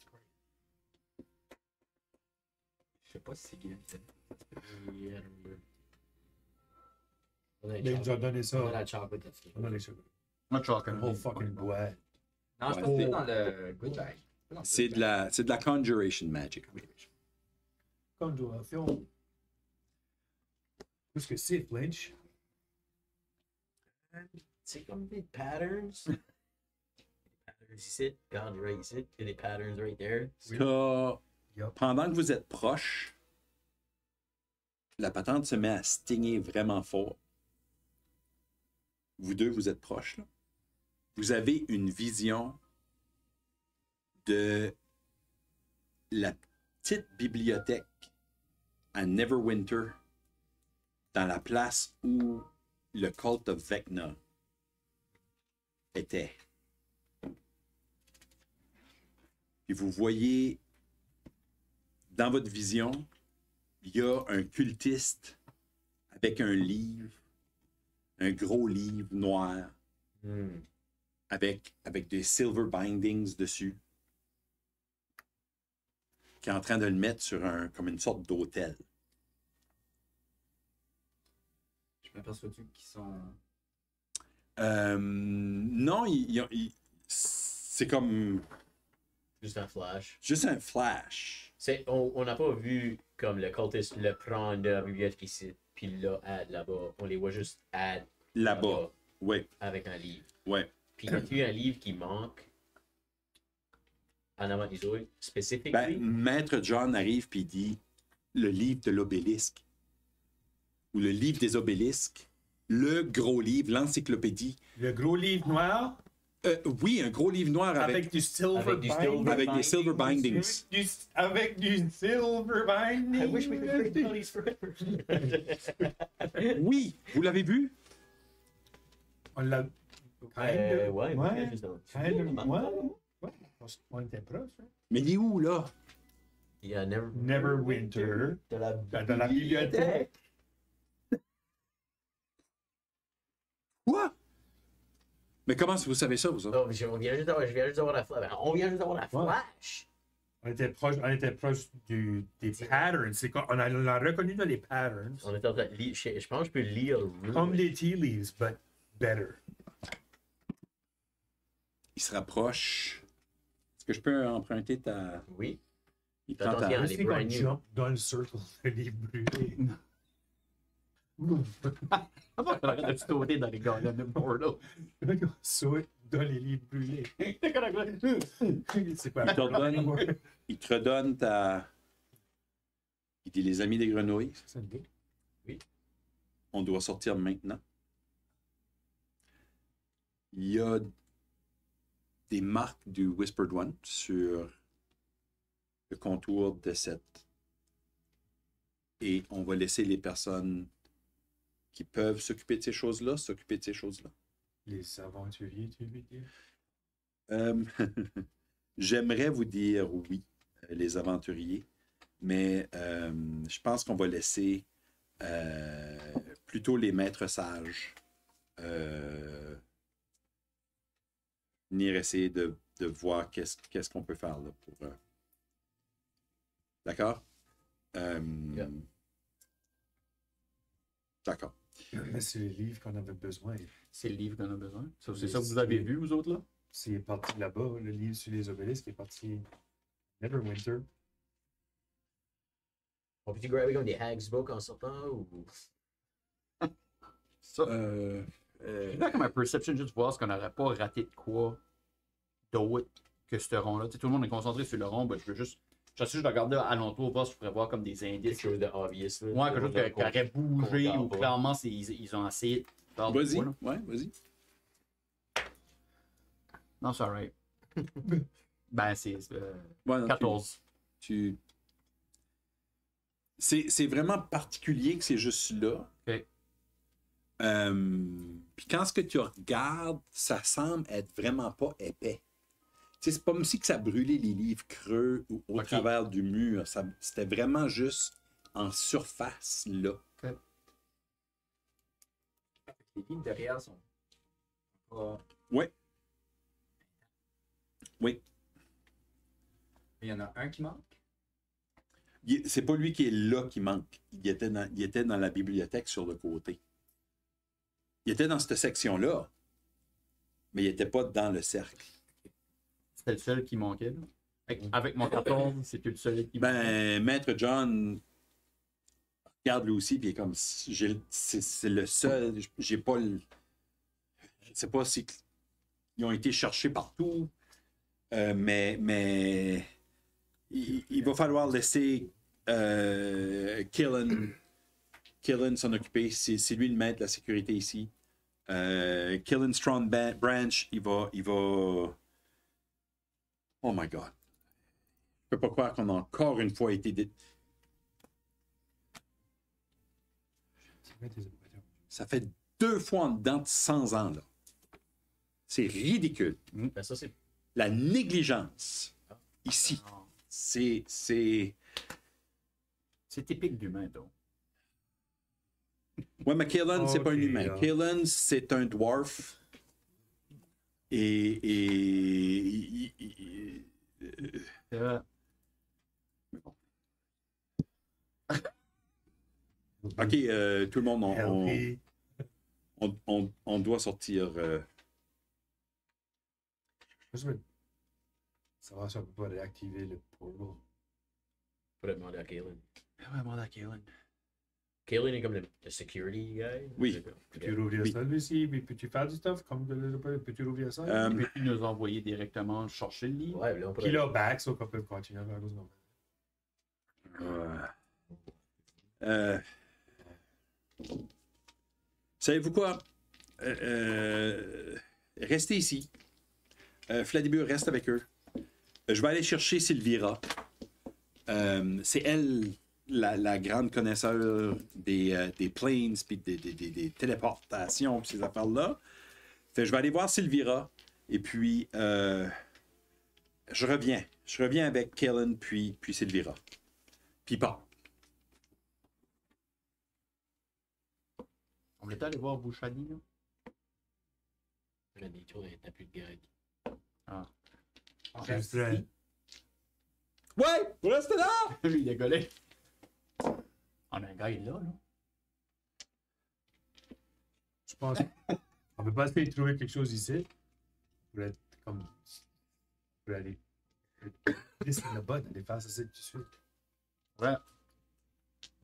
Je sais pas si c'est Guylaine.
Christ. Yeah, I don't remember. On a
Mais ils nous ont donné
On a
ça.
la chocolate là-dessus.
On a les chocolats.
Not chocolate.
Un whole fucking boîte.
Non, je
Ouais.
pense que c'est dans le Good Bag. Pas dans le
C'est
Good
de la Conjuration Magic.
Conjuration. Qu'est-ce que c'est, Flinch?
C'est comme des patterns. Patterns ici, God, right ici. Il y a des patterns right there.
Yup.
Pendant que vous êtes proche, la patente se met à stigner vraiment fort. Vous deux, vous êtes proches. Là. Vous avez une vision de la petite bibliothèque à Neverwinter, dans la place où le Cult of Vecna était. Et vous voyez, dans votre vision, il y a un cultiste avec un livre, un gros livre noir, avec des silver bindings dessus, qui est en train de le mettre sur comme une sorte d'autel.
Je m'aperçois-tu qu'ils sont.
Non, c'est comme
Juste un flash.
juste un flash.
On n'a pas vu comme le cultiste le prendre de la bibliothèque ici, puis là, là-bas. On les voit juste
Là-bas. Oui,
avec un livre.
oui.
Puis y a-t-il un livre qui manque en avant des autres, spécifiquement?
Ben, Maître John arrive puis il dit le livre de l'obélisque ou le livre des obélisques, le gros livre, l'encyclopédie.
Le gros livre noir
Oui, un gros livre noir
avec du silver
avec du
binding.
silver
avec des silver bindings.
Avec du silver binding.
I wish we could break down these forever.
Oui, vous l'avez vu?
On l'a.
Ouais,
Ouais.
juste un-
Kind of, ouais. On était proche. Hein?
Mais il est où, là?
Il y a
Neverwinter.
de la
Dans la bibliothèque.
Quoi? Mais comment vous savez ça, vous autres?
Non, mais on vient juste d'avoir la flash. On vient juste d'avoir la flash.
On était proche des patterns. C'est quoi? On l'a reconnu dans les patterns.
On est en train de lire. Je pense que je peux lire le
Comme les tea leaves, but better.
Il se rapproche. Est-ce que je peux emprunter ta...
Oui.
Il prend ta...
Attention,
Je
les
sais qu'on
brand new.
jump dans le circle de les brûler.
Comment on arrête de sauter dans les gardens de Portal?
Saute dans les livres brûlés. C'est pas
Il te redonne ta... Il dit les amis des grenouilles. On doit sortir maintenant. Il y a des marques du Whispered One sur le contour de cette. Et on va laisser les personnes qui peuvent s'occuper de ces choses-là s'occuper de ces choses-là.
Les aventuriers, tu veux dire?
J'aimerais vous dire oui, les aventuriers, mais je pense qu'on va laisser plutôt les maîtres sages venir essayer de voir qu'est-ce qu'on peut faire là pour. D'accord?
Yeah.
D'accord.
Mais c'est les livres qu'on avait besoin.
C'est le livre qu'on a besoin. Ça, c'est ça que vous avez vu, vous autres, là?
C'est parti là-bas, le livre sur les obélisques est parti Neverwinter.
On peut-tu grabber comme des Hags Book en sortant ou.
Ça. Je vais faire comme un perception juste voir ce qu'on n'aurait pas raté de quoi d'autre que ce rond-là. Tu sais, tout le monde est concentré sur le rond, ben, je veux juste. J'essaie de regarder alentour, voir si je pourrais voir comme des
Quelque
indices.
chose de obvious. Là.
Ouais, quelque chose qui aurait bougé ou
comptable,
clairement ils ont essayé de faire de
Vas-y.
quoi, là.
Ouais, vas-y.
Non, c'est alright. Ben, c'est
Ouais, non,
14.
C'est vraiment particulier que c'est juste là.
Ok.
Puis quand ce que tu regardes, ça semble être vraiment pas épais. Tu sais, c'est pas comme si que ça brûlait les livres creux ou au
Ok.
travers du mur. C'était vraiment juste en surface, là.
Les lignes derrière sont pas.
Oui. Oui.
Il y en a un qui manque.
C'est pas lui qui est là qui manque. Il était dans la bibliothèque sur le côté. Il était dans cette section-là, mais il était pas dans le cercle.
C'était le seul qui manquait, là. Avec mon 14, c'était le seul qui manquait.
Ben, Maître John regarde lui aussi, puis il est comme, c'est le seul, j'ai pas le... Je sais pas si ils ont été cherchés partout, mais il va falloir laisser Killen s'en occuper. C'est lui le maître de la sécurité ici. Killen Strong Branch, il va... Oh my God. Je peux pas croire qu'on a encore une fois été... Ça fait 2 fois en dedans de 100 ans, là. C'est ridicule.
Ben, ça, c'est.
La négligence, ici, c'est...
C'est typique d'humain, donc.
Ouais, mais Killen, c'est pas un
Ok,
humain.
là.
Killen, c'est un dwarf.
C'est vrai.
OK, tout le monde,
Helpy.
on doit sortir...
Je veux savoir si on peut pas réactiver le portal.
Faut demander à Kaylin.
Ouais, demande à Kaylin.
Kaylin est comme le security guy.
Oui.
Peux-tu rouvrir ça, lui aussi? Mais peux-tu faire du stuff? Peux-tu rouvrir ça?
Peux-tu nous envoyer directement chercher le livre?
Ouais, là, on peut.
Puis là, back, so qu'on peut continuer à faire d'autres moments.
Savez-vous quoi? Restez ici. Fladibur reste avec eux. Je vais aller chercher Sylvira. C'est elle la grande connaisseur des planes puis des téléportations puis ces affaires-là. Fait que je vais aller voir Sylvira et puis je reviens. Je reviens avec Kellen puis Sylvira. Puis pas.
On est allé voir Bouchani, là?
La nature n'a plus de grec.
On
Je
reste
serais-
ici.
Ouais! Vous restez là!
Lui, il décollait. On a un gars, il est là, là.
Je pense on peut pas essayer de trouver quelque chose ici. Pour être comme. Pour aller. Descendre le bas, aller faire ça tout de suite.
Ouais.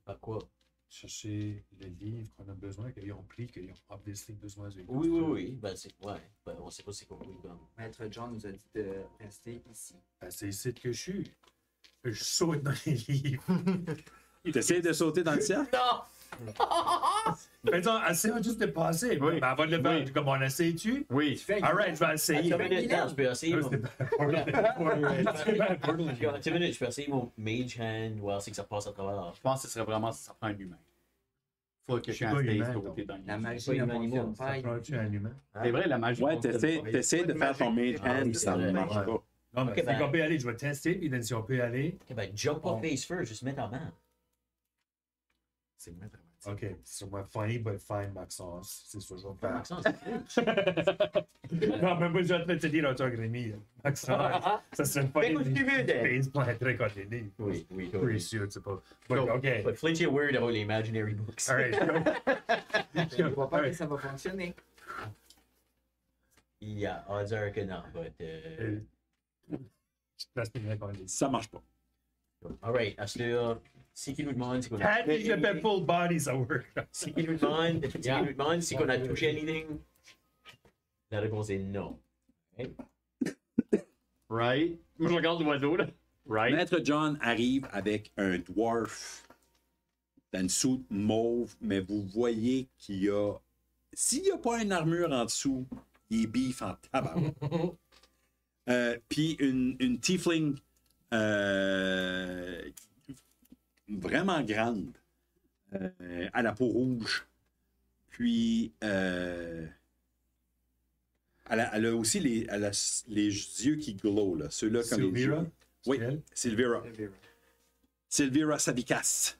Par quoi?
Chercher le livre qu'on a besoin, qu'ils ont pris, qu'ils ont obviously besoin de.
Oui. Ben, c'est. Ouais. Ben, on sait pas c'est quoi. Oui, ben.
Maître John nous a dit de rester ici.
Ben, c'est ici que je suis. Je saute dans les livres.
T'essayes de sauter dans le cercle?
Non!
Faisons, essayons juste de passer.
Oui.
Ben, avant de le faire,
Oui.
comme on essaie-tu?
Oui.
Alright, je vais essayer.
Attends une minute, non, je peux essayer.
Ah,
Mon...
c'est pas-
Attends une minute, je peux essayer mon Mage Hand, voir si que ça passe à travers.
Je pense que ce serait vraiment si ça prend un humain. Faut que
Je suis
quelqu'un
pas
stay
humain,
sauté
donc.
dans le
La
livre.
magie
pas
ne
une
fonctionne
animal,
pas.
Prends-tu un humain?
C'est vrai, la magie.
Ouais,
fonctionne pas.
t'essaies de faire ton mage hand,
oui,
ça
c'est
ne
vrai.
marche
Ouais.
pas.
Non, mais
Ok,
c'est
ben-
qu'on peut y aller. Je vais tester, puis si on peut y aller.
Ok, ben, jump
Bon.
off face first, juste mettre en main.
C'est vrai,
Ok, c'est moi funny but fine, Maxence. C'est ce que je vais faire.
Maxence,
Non, mais moi, je vais te dire autographe. Maxence, ça serait pas
Fais quoi que tu veux, Dan.
Face planterait contre les livres.
oui,
Pretty
oui.
sûr, c'est pas. But,
So,
ok.
But Flint, you're worried about the imaginary books.
All right.
Je ne vois pas que ça va fonctionner.
Yeah, odds are que non, but...
Place tes mains contre les livres.
Ça marche pas.
Alright, à ce là, si qui nous demande si qu'on a
Cat,
touché
il fait
anything,
full body, ça work.
si qui nous demande si qu'on a touché anything, la réponse est non. Right? Moi, je regarde l'oiseau, là. Right?
Maître John arrive avec un dwarf dans une soute mauve, mais vous voyez qu'il y a. S'il n'y a pas une armure en dessous, il est beef en tabac. Puis une tiefling vraiment grande, à la peau rouge. Puis elle a aussi les yeux qui glow, là. Ceux-là comme les
Sylvira?
yeux. Oui,
C'est elle?
Sylvira. Sylvira Savikas.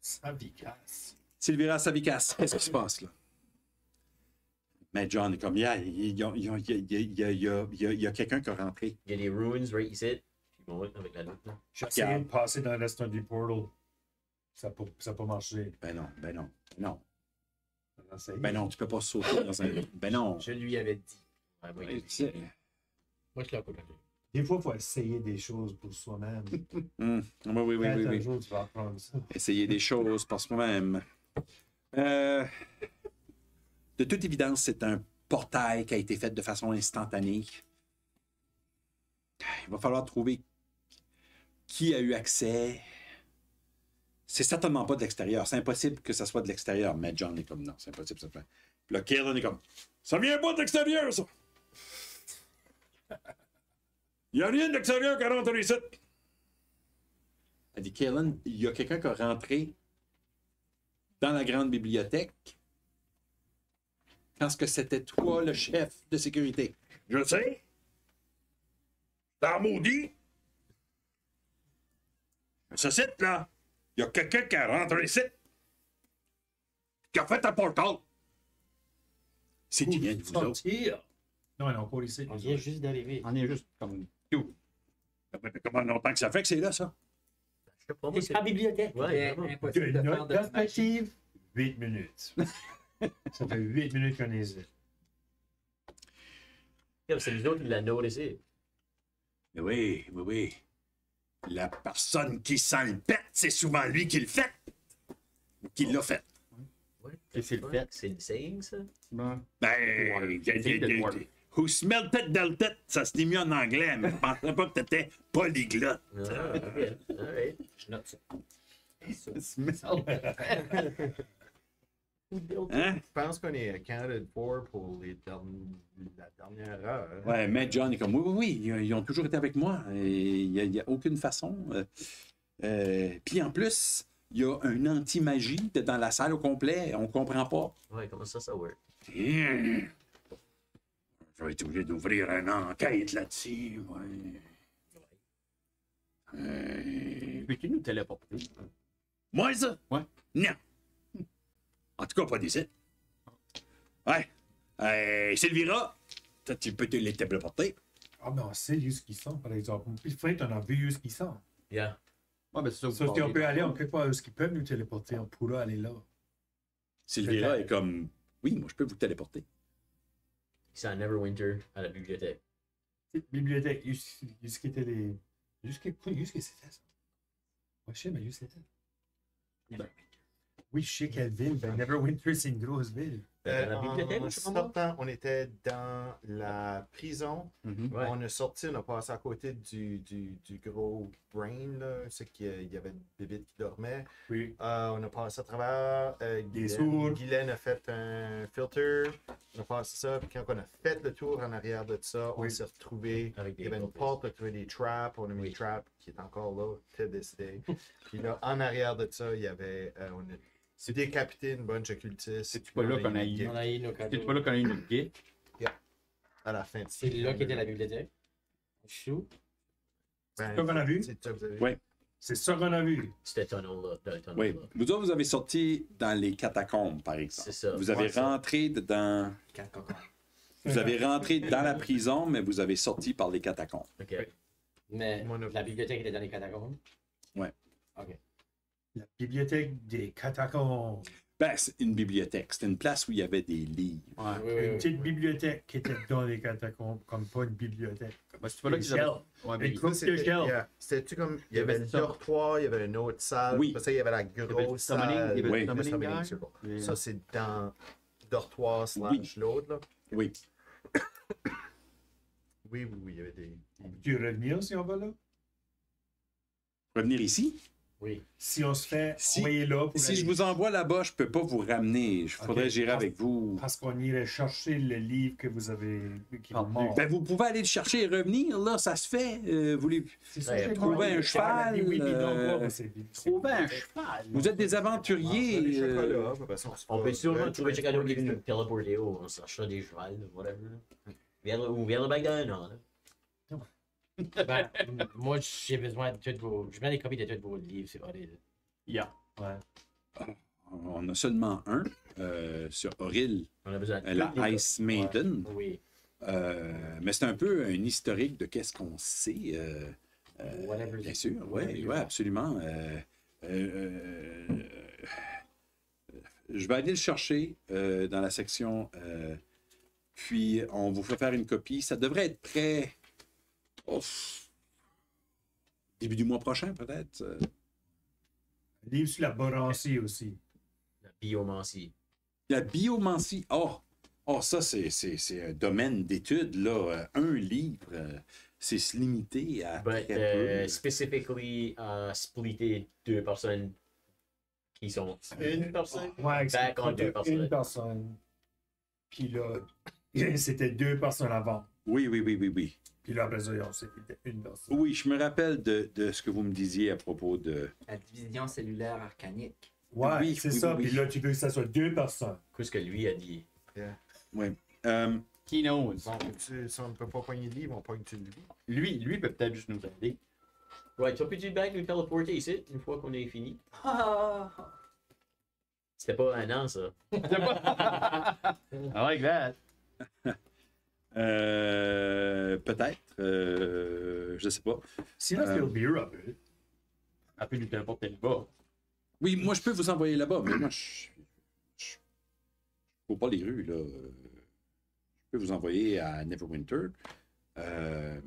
Savikas.
Sylvira Savikas, qu'est-ce qui se passe là? Mais John est comme, il y a quelqu'un qui est rentré.
Il y a des runes right ici. Puis bon, avec la loupe, là.
J'ai essayé de passer dans le restant du portal. Ça n'a pas marché.
Ben non.
On a essayé.
Ben non, tu peux pas sauter dans un. Ben non.
Je lui avais dit.
Ouais, moi,
Tu sais,
Moi, je l'ai pas
Des fois, il faut essayer des choses pour soi-même.
Oui.
Peut-être un jour, tu vas apprendre ça.
Essayer des choses par soi-même. De toute évidence, c'est un portail qui a été fait de façon instantanée. Il va falloir trouver qui a eu accès. C'est certainement pas de l'extérieur. C'est impossible que ça soit de l'extérieur. Mais John est comme, non, c'est impossible. Ça fait. Puis là, Kaelin est comme, ça vient pas de l'extérieur, ça. Il n'y a rien de l'extérieur qui rentre ici. Elle dit, Kaelin, il y a quelqu'un qui est rentré dans la grande bibliothèque quand que c'était toi le chef de sécurité. Je sais. T'as maudit. Ce site-là, il y a quelqu'un qui est rentré ici, qui a fait un portal. C'est qui vient de vous autres?
Non, non, pas ici.
On vient juste d'arriver.
On est juste comme tout.
Comment longtemps que ça fait que c'est là, ça?
Je sais pas, moi,
C'est la bibliothèque.
Ouais,
C'est
vraiment.
impossible de faire
Notre
de la magie.
perspective, 8 minutes. Ça fait 8 minutes qu'on est ici.
C'est nous autres qui l'a noticé.
Mais oui. La personne qui sent le pet, c'est souvent lui qui le fait. Ou qui l'a fait.
Et c'est le fait.
C'est le saying, ça?
Ben,
C'est le dwarf.
who smelled it del tet, ça se dit mieux en anglais, mais je pensais pas que t'étais polyglotte.
Ah, ok. Alright.
Je note ça.
Hein?
Je pense qu'on est accounted for pour la dernière heure. Hein?
Ouais, mais John est comme, oui, ils ont toujours été avec moi. Il n'y a aucune façon. Puis en plus, il y a un anti-magie dans la salle au complet. On comprend pas.
Ouais, comment ça work?
Je vais être obligé d'ouvrir une enquête là-dessus. Ouais.
Peux-tu nous téléporter?
Moi, ça?
Ouais.
Non. En tout cas, pas d'ici. Ouais. Sylvira, toi, tu peux te les téléporter.
Ah, mais on sait où ils sont, par exemple. Puis Flint, on a vu où ils sont.
Yeah.
Ouais, ben c'est ça.
Sauf qu'on peut aller en quelque part où ils peuvent nous téléporter. On pourra aller là.
Sylvira
Peut-être.
est comme, oui, moi, je peux vous téléporter.
C'est à Neverwinter, à la bibliothèque.
Bibliothèque, où est-ce qu'il était les. Où est-ce que c'était ça? Ouais, je sais, mais où c'était? Oui, je sais quelle ville. Ben, Neverwinter, c'est une grosse ville.
Dans la bibliothèque,
En
je sais pas moi.
sortant, on était dans la prison.
Ouais.
On est sorti, on a passé à côté du gros brain, là. C'est qu'il y avait une bébite qui dormait.
Oui.
On a passé à travers.
Des sourds.
Guylaine a fait un filter. On a passé ça. Puis quand on a fait le tour en arrière de ça, on
Oui.
s'est retrouvé.
Avec
Il y avait une porte, on a trouvé des traps. On a mis
Oui.
des traps qui est encore là, till this day. Puis là, en arrière de ça, il y avait. On a décapité une bunch de cultistes.
C'est-tu pas là qu'on a eu?
On a eu nos
C'est
cadeaux.
pas là qu'on a eu notre guide.
À la fin de
C'est là qu'était la bibliothèque. Chou.
Ben,
Comme on a vu?
c'est ça que vous avez vu.
Ouais.
C'est ça qu'on a vu.
C'était tunnel-là. Dans le tunnel
Oui.
là.
Vous autres, vous avez sorti dans les catacombes, par exemple.
C'est ça.
Vous avez
Ouais, ça.
rentré dans...
Quatre cocons.
Vous avez rentré dans la prison, mais vous avez sorti par les catacombes.
OK.
Mais
Mon
la bibliothèque était dans les catacombes.
Ouais.
OK.
La bibliothèque des catacombes.
Ben, c'est une bibliothèque. C'était une place où il y avait des livres.
Ouais.
Oui,
Une
oui,
petite bibliothèque qui était dans les catacombes, comme pas une bibliothèque.
Bah, c'est pas là qu'ils avaient. Ouais, mais
Une coupe de
C'était
shelves.
c'était-tu comme. Il y
Il y
avait
avait
le
ça.
dortoir, il y avait une autre salle.
Oui.
Après ça, il y avait la
avait le
grosse
summoning,
salle.
il y avait
le
le
summoning
summoning
guy.
circle.
Et-
Ça, c'est dans dortoir slash l'autre, là.
Oui.
Oui, il y avait des.
Tu veux revenir si on va là?
Revenir ici.
oui.
Si on se fait
Si-
envoyer là pour
Si
aller-
je vous envoie là-bas, je peux pas vous ramener. Il faudrait
Ok.
gérer avec vous.
Parce qu'on irait chercher le livre que vous avez... qui
Ah,
vous manque.
Ben, vous pouvez aller le chercher et revenir, là, ça se fait. Voulez...
C'est ça,
Ouais,
j'ai
trouver
compris.
un cheval,
Oui, puis non,
euh,
pas, c'est-
Trouver un cheval.
Vous êtes des
Ah,
aventuriers.
les chocolats, après ça, se
On
fait-
peut sûrement
Ouais,
trouver
tu
quelqu'un d'autre qui
peux-
veut nous téléporter où on cherchera des chevals, whatever. Ou viens le bac d'un an. là.
Ben, moi, j'ai besoin de toutes vos. Je mets des copies de tous vos livres, c'est horrible.
Yeah.
Ouais.
On a seulement un sur Auril,
On a besoin de
la
tous les-
Ice Maiden.
Oui.
Mais c'est un peu un historique de qu'est-ce qu'on sait.
Whatever.
Bien sûr,
whatever
oui,
you
ouais,
want.
absolument. Je vais aller le chercher dans la section, puis on vous fait faire une copie. Ça devrait être prêt début du mois prochain, peut-être.
Livre sur la borancie aussi.
La biomancie.
La biomancie. Ça, c'est un domaine d'études, là. Un livre, c'est se limiter à
But
très peu.
specifically splitter deux personnes qui sont une personne.
Ouais,
Back on deux personnes.
Une personne. Puis là, c'était deux personnes avant.
Oui.
Puis là, après ça, c'était une personne.
Oui, je me rappelle de ce que vous me disiez à propos de...
La division cellulaire arcanique.
Ouais,
Oui,
c'est
oui,
ça.
oui,
Puis
oui.
là, tu veux que ça soit deux personnes.
Qu'est-ce que lui a dit?
Oui.
Qui knows?
Bon, si on ne peut pas pogner le livre, on pogne-tu le livre?
Lui peut peut-être juste nous aider.
Ouais, tu peux-tu back nous téléporter ici une fois qu'on est fini? C'était pas un an, ça.
I like that.
Peut-être. Je sais pas.
Si là, c'est le beer up.
Elle peut nous téléporter là-bas.
Oui, moi, je peux vous envoyer là-bas, mais moi, je faut pas les rues, là. Je peux vous envoyer à Neverwinter. Je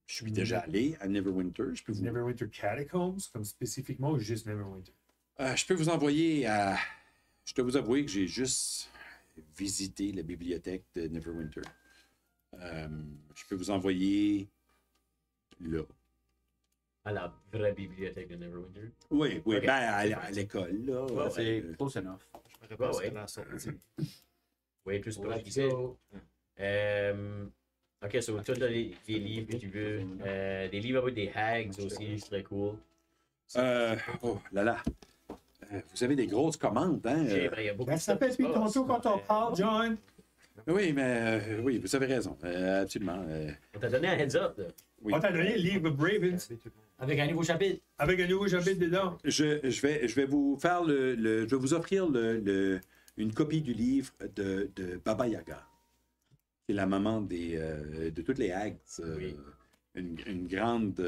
suis déjà allé à Neverwinter. Je peux vous...
Neverwinter Catacombs, comme spécifiquement, ou juste Neverwinter?
Je peux vous envoyer à... Je dois vous avouer que j'ai juste visité la bibliothèque de Neverwinter. Je peux vous envoyer là.
À la vraie bibliothèque de Neverwinter.
Oui,
Ok.
Ben à l'école, là.
Ouais,
C'est close enough.
Je me rappelle,
Ouais,
c'était
ouais.
la sortie.
Oui, plus proche
Let's
qu'ici.
go.
Ok, so toi, t'as des livres que tu veux. Des livres avec des hags aussi, c'est très cool.
Oh là là. Vous avez des grosses commandes, hein?
Il y a beaucoup
Ben,
de
ça
stuff
fait
qui se
depuis
passe.
tantôt quand on parle, John.
Oui, mais oui, vous avez raison. Absolument.
On t'a donné un heads up, là.
Oui.
On t'a donné le livre Ravens
Avec un nouveau chapitre.
avec un nouveau chapitre dedans.
Je vais vous faire je vais vous offrir une copie du livre de Baba Yaga, qui est la maman de toutes les hags.
Oui.
Une grande.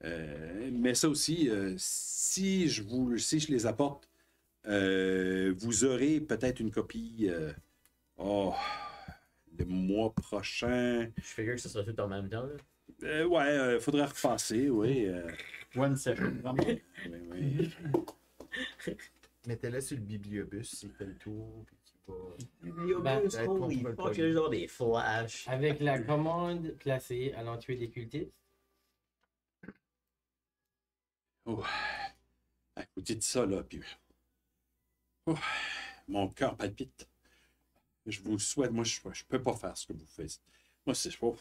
Mais ça aussi, si je les apporte, vous aurez peut-être une copie le mois prochain.
Je figure que ce sera tout en même temps, là.
Ouais, faudrait repasser, oui.
One session.
Oui.
Mettez-le sur le bibliobus, il fait le tour, puis tu vas...
Ben,
Holy fuck, il y a genre des flashs.
Avec la commande placée allant tuer des cultistes.
Oh. Vous dites ça, là, puis... Oh. Mon cœur palpite. Je vous souhaite... Moi, je peux pas faire ce que vous faites. Moi, je trouve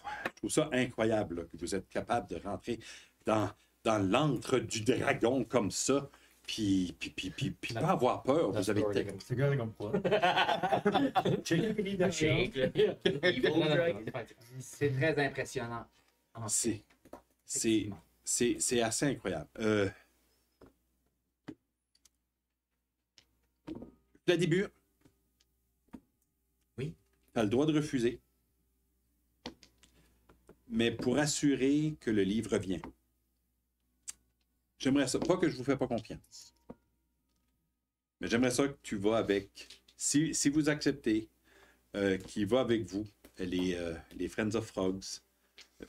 ça incroyable, là, que vous êtes capable de rentrer dans l'antre du dragon comme ça, puis pas avoir peur. Vous avez...
C'est gars comme quoi? Check le livre
Shake, là. Evil
Non, non, non,
Dragon.
non, c'est pas-
C'est très impressionnant.
C'est...
Effectivement.
c'est assez incroyable. Vladimir.
Oui.
Tu as le droit de refuser. Mais pour assurer que le livre vient. J'aimerais ça. Pas que je vous fais pas confiance. Mais j'aimerais ça que tu vas avec. Si vous acceptez, qu'il va avec vous, les Friends of Frogs,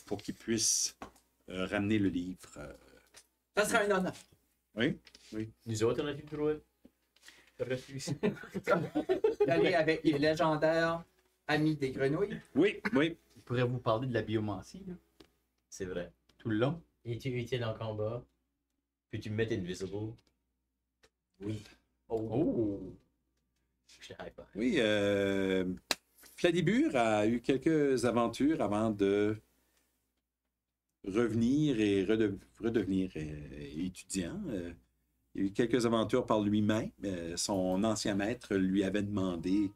pour qu'ils puissent ramener le livre.
Ça sera un honneur.
Oui?
Nous autres, on a le droit de refuser.
D'aller avec les légendaires amis des grenouilles.
Oui.
Je pourrais vous parler de la biomancie, là,
C'est vrai.
tout le long.
Es-tu utile en combat? Peux-tu me mettre invisible?
Oui.
Oh!
Je te hype pas.
Oui, Fladibur a eu quelques aventures avant de revenir et redevenir étudiant. Il a eu quelques aventures par lui-même. Son ancien maître lui avait demandé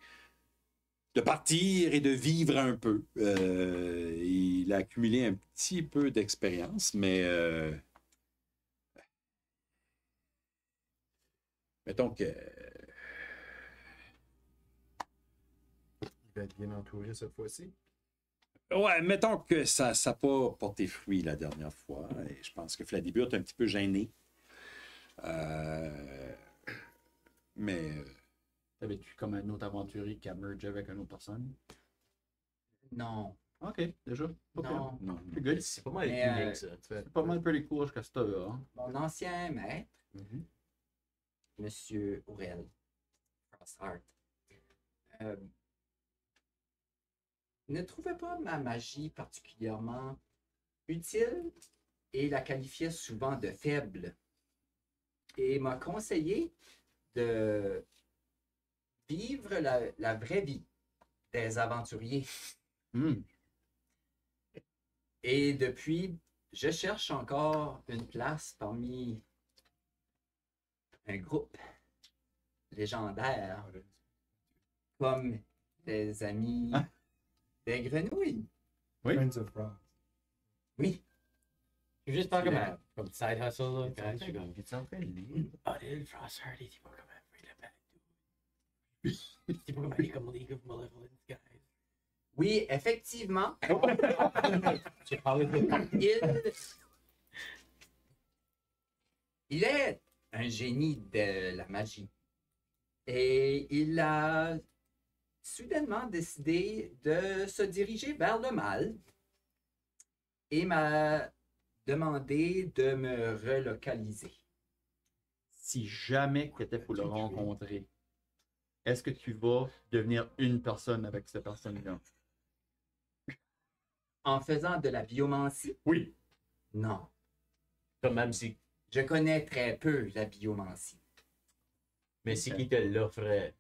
de partir et de vivre un peu. Il a accumulé un petit peu d'expérience, mais mettons que
Il va être bien entouré cette fois-ci.
ouais, mettons que ça n'a pas porté fruit la dernière fois. Et je pense que Fladibur est un petit peu gêné. Mais
T'avais-tu comme un autre aventurier qui a mergé avec une autre personne?
Non.
Ok, déjà. Pas pire.
Non.
non.
C'est good.
C'est pas mal
Mais,
unique, ça.
C'est pas mal pretty cool jusqu'à ce temps-là. Hein?
Mon ancien maître,
Mhm.
Monsieur Aurel Frossart, ne trouvait pas ma magie particulièrement utile et la qualifiait souvent de faible. Et m'a conseillé de vivre la vraie vie des aventuriers.
Hmm.
Et depuis, je cherche encore une place parmi un groupe légendaire comme les amis
Hein?
des grenouilles.
Oui.
Friends of Frogs.
Oui.
Je veux juste faire comme side hustle, là.
Es-tu
Quand je suis comme.
en train de lire?
Ah, Lil Frostheart, il était pas comme un vrai lapin. Il était pas comme aller comme League of Malevolence, guys.
Oui, effectivement,
J'ai parlé de.
il est un génie de la magie. Et il a soudainement décidé de se diriger vers le mal et m'a demandé de me relocaliser.
Si jamais tu étais pour le rencontrer, est-ce que tu vas devenir une personne avec cette personne-là?
En faisant de la biomancie?
Oui.
Non.
Comme même si.
Je connais très peu la biomancie.
Mais c'est qui te l'offrait?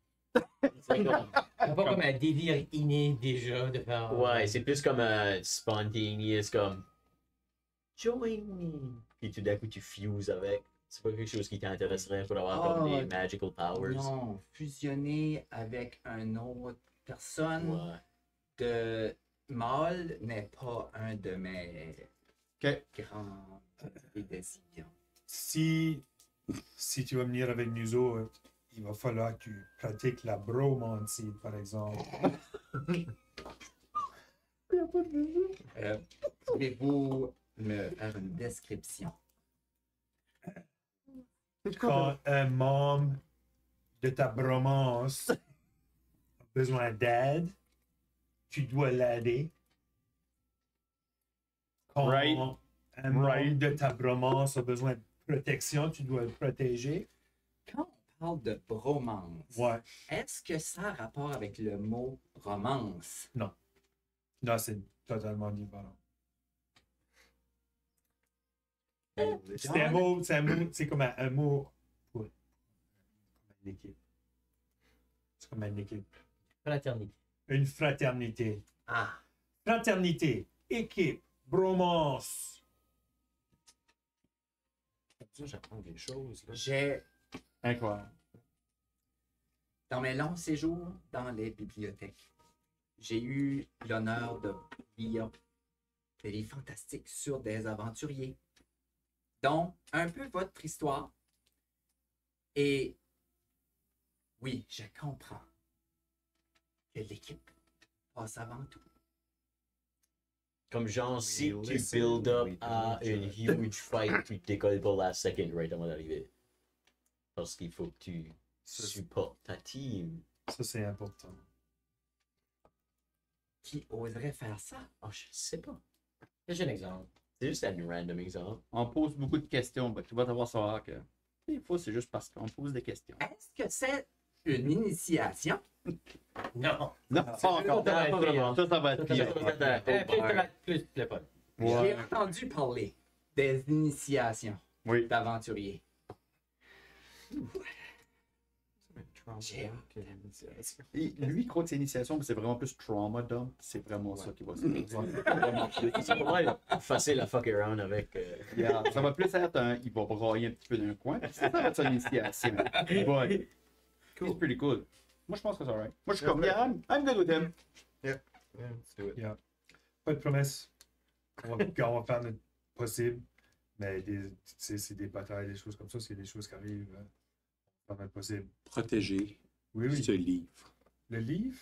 C'est pas comme un délire inné déjà de faire.
Ouais, c'est plus comme un spontaneous, comme. Join me. Puis tout d'un coup, tu fuses avec. C'est pas quelque chose qui t'intéresserait pour avoir comme des magical powers.
Non, fusionner avec une autre personne
Ouais.
de mâle n'est pas un de mes
Ok.
grands désirs.
Si tu vas venir avec nous autres, il va falloir que tu pratiques la bromancie, par exemple.
Pouvez-vous me faire une description?
Quand un membre de ta bromance a besoin d'aide, tu dois l'aider. Quand
Right.
un membre de ta bromance a besoin de protection, tu dois le protéger.
Quand on parle de bromance,
Ouais.
est-ce que ça a rapport avec le mot romance?
Non, c'est totalement différent. C'est un mot, c'est comme un mot pour une équipe. C'est comme une équipe.
Fraternité.
Une fraternité.
Ah,
Fraternité, équipe, bromance.
Ça, j'apprends des choses. Là.
j'ai,
Incroyable.
dans mes longs séjours dans les bibliothèques, j'ai eu l'honneur de lire des livres fantastiques sur des aventuriers. Donc, un peu votre histoire. Et oui, je comprends que l'équipe passe avant tout.
Comme genre, si tu
listen,
build up
we
à
don't
une
judge.
huge fight, tu décolles pas la second right avant d'arriver. Parce qu'il faut que tu supportes ta team.
Ça, c'est important.
Qui oserait faire ça?
Oh, je sais pas. J'ai un exemple. C'est juste un random exemple.
On pose beaucoup de questions. Tu vas t'avoir savoir que des fois, c'est juste parce qu'on pose des questions.
Est-ce que c'est une initiation?
Non.
Non, pas encore.
Ça va être pire.
Ça va être pire.
Plus le pas.
J'ai entendu parler des initiations
Oui.
d'aventuriers.
Et lui, il croit que c'est initiation, mais c'est vraiment plus trauma dump. C'est vraiment ça qui va se passer.
C'est pas mal facile à fuck around avec.
Yeah, ça va plus être un. Il va brailler un petit peu d'un coin. Puis ça va être son initiation. But, it's pretty cool. Moi, je pense que c'est alright. Moi, je suis comme, yeah, I'm good with him.
Yeah, let's do it.
Yeah. Pas de promesse. On va faire notre possible. Mais c'est des batailles, des choses comme ça. C'est des choses qui arrivent. On va faire notre possible.
Protéger
Oui, oui.
ce livre.
Le livre?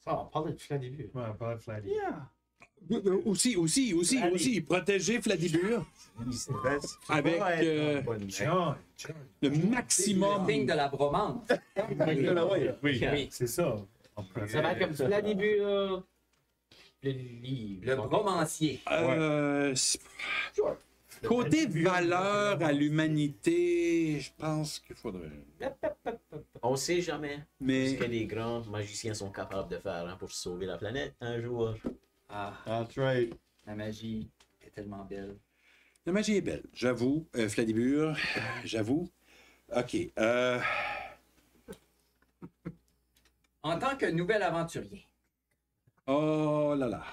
Ça, on parlait de tout au début.
Ouais, on parle de Fladdy.
Yeah.
Aussi, protéger Fladibur avec
John.
le maximum.
Signe de la bromance.
Oui.
C'est ça.
Ça va être comme ça. La début, le livre.
Le bromancier.
Côté valeur à l'humanité, je pense qu'il faudrait.
On sait jamais ce
Mais
que les grands magiciens sont capables de faire pour sauver la planète un jour.
Ah,
That's right.
la magie est tellement belle.
la magie est belle, j'avoue. Fladibur, j'avoue. OK.
En tant que nouvel aventurier,
Oh là là.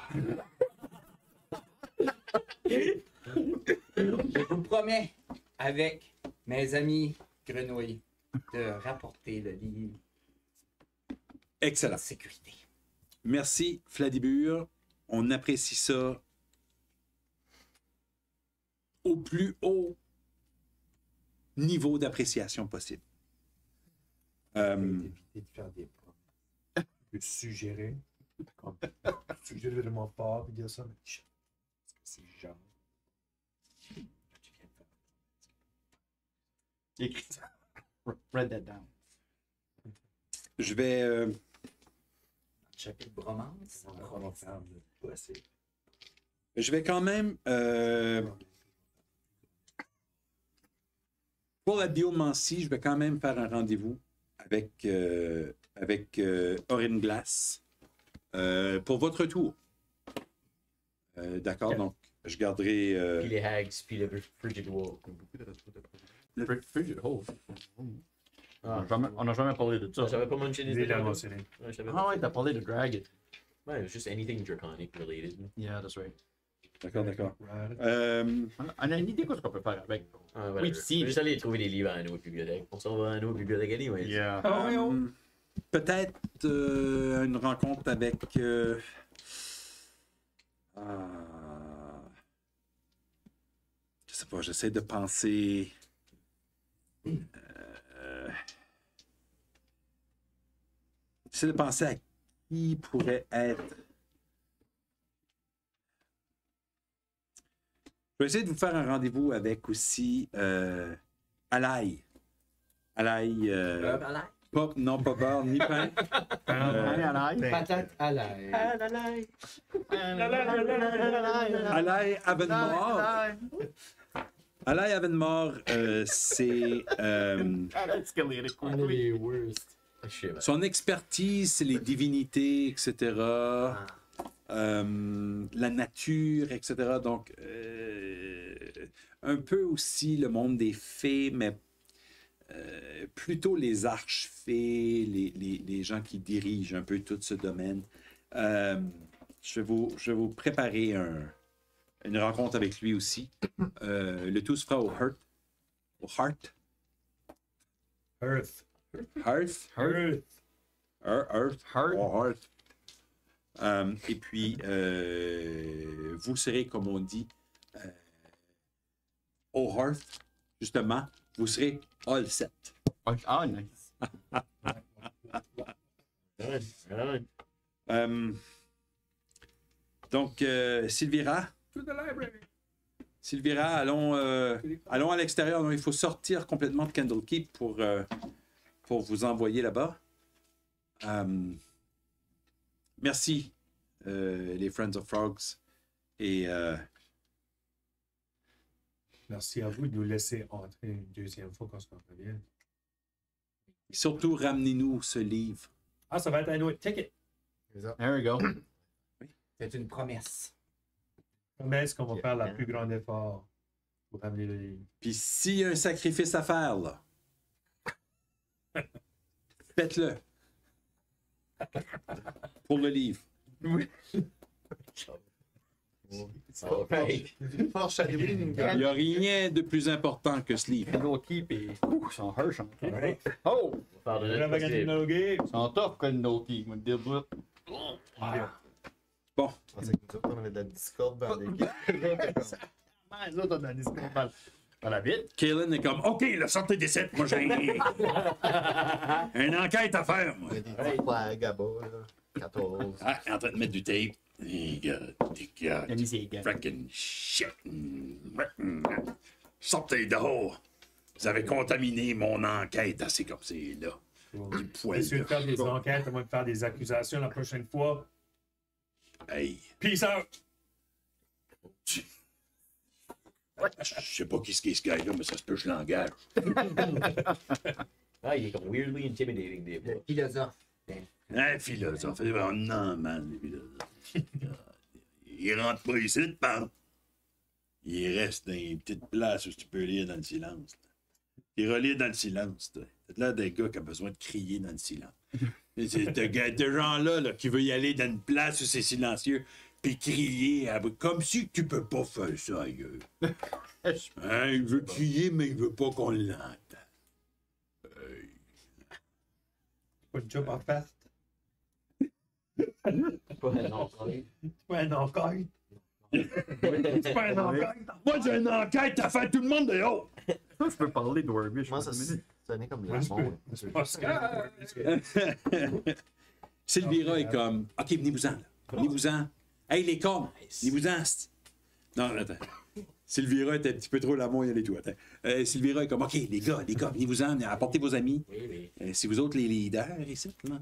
je vous promets, avec mes amis grenouilles, de rapporter le livre
Excellent.
en sécurité.
Merci, Fladibur. On apprécie ça au plus haut niveau d'appréciation possible.
Éviter de faire des promesses. Je peux suggérer. Suggérer vraiment fort et dire ça, mais est-ce que c'est genre. Tu viens de faire.
Écris ça. Write that down.
Je vais.
Chapitre bromance.
On va faire le possible.
Je vais quand même. Pour la biomancie, je vais quand même faire un rendez-vous avec Orin Glass pour votre tour. D'accord?
Ok.
Donc, je garderai.
Puis les hags, puis le frigid wall.
Frigid Hole.
Ah,
On n'a jamais parlé de ça.
j'avais pas mentionné
Il
des
est là
dragons.
mentionné.
Ouais, j'avais
Ah
pas-
ouais, t'as parlé de Dragon.
Ouais, juste anything draconic related.
Yeah, that's right.
D'accord, d'accord.
Right.
On a une idée de ce qu'on peut faire avec.
Ah, voilà.
Oui, si.
Juste aller trouver des livres à une autre bibliothèque. On s'en va à une autre bibliothèque anyway.
Yeah.
Peut-être une rencontre avec. Je sais pas, j'essaie de penser. J'essaie de penser à qui pourrait être. Je vais essayer de vous faire un rendez-vous avec aussi Alaï. Alaï. Non, pas beurre ni pain.
Patate à l'ail.
Alaï Avenmore. Alaï Avenmore, c'est.
Les worst. Je sais pas.
Son expertise, c'est les divinités, etc. La nature, etc. Donc, un peu aussi le monde des fées, mais plutôt les archefées, les gens qui dirigent un peu tout ce domaine. Je vais vous préparer une rencontre avec lui aussi. Le tout se fera au Hearth. Au Hearth.
Earth.
Hearth.
Earth.
Hearth. Au Hearth. Et puis, vous serez, comme on dit, au hearth, justement, vous serez all set.
Ah, nice.
Donc, Sylvira. Sylvira, allons à l'extérieur. Donc, il faut sortir complètement de Candlekeep pour vous envoyer là-bas. Merci, les Friends of Frogs. Et
Merci à vous de nous laisser entrer une deuxième fois quand on revient.
surtout, ramenez-nous ce livre.
Ah, ça va être un autre ticket.
There we go.
C'est une promesse.
Promesse qu'on va faire le plus grand effort pour ramener le livre.
Puis s'il y a un sacrifice à faire, là, faites-le. Pour le livre.
Il
n'y a rien de plus important que ce livre.
Candle Keep et. Ouh, ils sont harsh.
Right.
Oh!
Extravagant
Ils sont tough, Candle Keep. On dit,
Bon,
Je pensais que nous autres, on avait de la discorde dans l'équipe.
les autres, on a des discours dans la vite.
Kaylin est comme, OK, là, sortez des 7, moi j'ai une enquête à faire, moi.
Il y a des petits flags à bas, là. 14.
Ah, en train de mettre du tape. Des gars,
Il a mis ses gants.
frickin' shit. Sortez dehors. Vous avez contaminé mon enquête. Ah, c'est comme c'est là. Du poil.
Est-ce que de
de
faire des
chat.
enquêtes, à moins de faire des accusations la prochaine fois?
Hey,
Peace out!
je sais pas qui c'est ce gars-là, mais ça se peut que je l'engage.
Ah, il est comme weirdly intimidating des fois.
Le philosophe.
Un philosophe. Oh, non, man, les philosophes. Il rentre pas ici, pas. Il reste dans une petite place où tu peux lire dans le silence. Il relire dans le silence. C'est là des gars qui ont besoin de crier dans le silence. C'est de gens-là là, qui veut y aller dans une place où c'est silencieux, puis crier comme si tu peux pas faire ça ailleurs. Hein, il veut crier, mais il veut pas qu'on l'entende.
Pas de job en face.
Pas un enquête.
C'est pas un enquête. C'est pas un enquête.
Moi, j'ai une enquête à faire tout le monde dehors.
Je peux parler d'Orbish.
Moi, ça sonnait comme
Moi,
le
je peux.
monde.
C'est pas ça.
Sylvira est comme, OK, venez-vous-en, là. Venez-vous-en. Hey, les cons, venez-vous-en. Non, attends. Sylvira était un petit peu trop la moyenne et tout. Attends. Sylvira est comme, OK, les gars, venez-vous-en, apportez vos amis.
Oui.
C'est vous autres les leaders ici, non?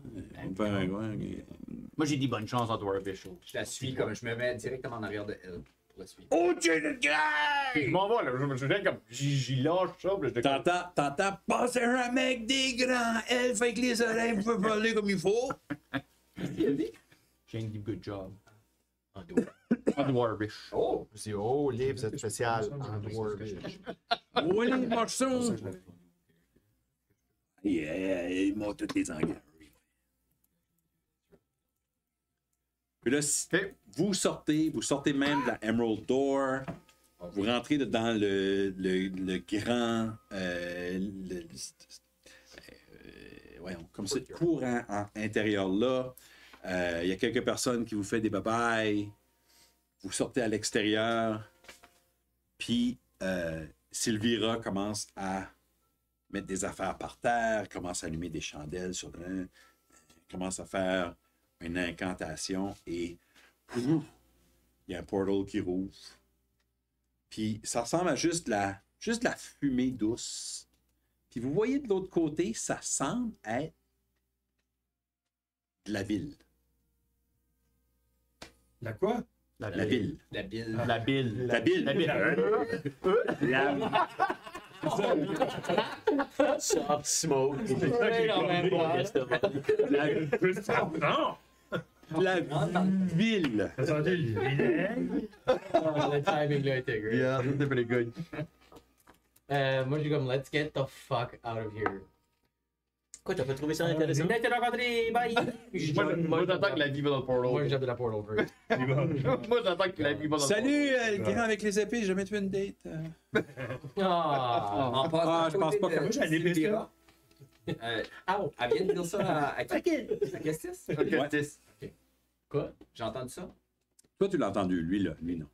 Moi, j'ai dit bonne chance à Dwarvish.
Je la suis comme je me mets directement en arrière de elle pour la suivre.
Oh, j'ai le gars!
Je m'en vais, là. Je viens comme. J'y lâche ça, puis je te
T'entends, passez un mec des grands elfes avec les oreilles, vous pouvez parler comme il faut.
J'ai dit good job.
En dos.
À Dwarvish.
Oh!
Je dis, oh, livre, c'est spécial en Dwarvish.
Oui, les morceaux. Ils m'ont tous les engagés. Puis là, vous sortez même de la Emerald Door. Vous rentrez dans le grand voyons, comme ce courant intérieur là. Il y a quelques personnes qui vous font des babayes. Vous sortez à l'extérieur. Puis Sylvira commence à mettre des affaires par terre, commence à allumer des chandelles sur commence à faire une incantation et il y a un portal qui rouvre. Puis ça ressemble à juste de la fumée douce. Puis vous voyez de l'autre côté, ça semble être de la ville.
La quoi?
La ville.
La bille.
La bille.
La ville.
La bille.
Soft smoke.
Non!
La ville.
T'as entendu le vilain?
Le timing là était great.
Yeah, c'était pretty good.
Moi, j'ai comme, let's get the fuck out of here.
Quoi, t'as pas trouvé ça intéressant?
J'ai été rencontré, bye!
Moi, j'attends que la vie va dans le portal.
Moi, j'ai de la portal first.
Moi, j'attends que la vie va dans le portal.
Salut, le grand avec les épées, j'ai jamais fait une date.
Ah!
On passe
Ah, je pense pas que-
Moi, j'ai des
Sylvira. Elle vient de dire ça à Kestis?
Quoi?
J'ai entendu ça.
Toi, tu l'as entendu, lui, là. Lui, non.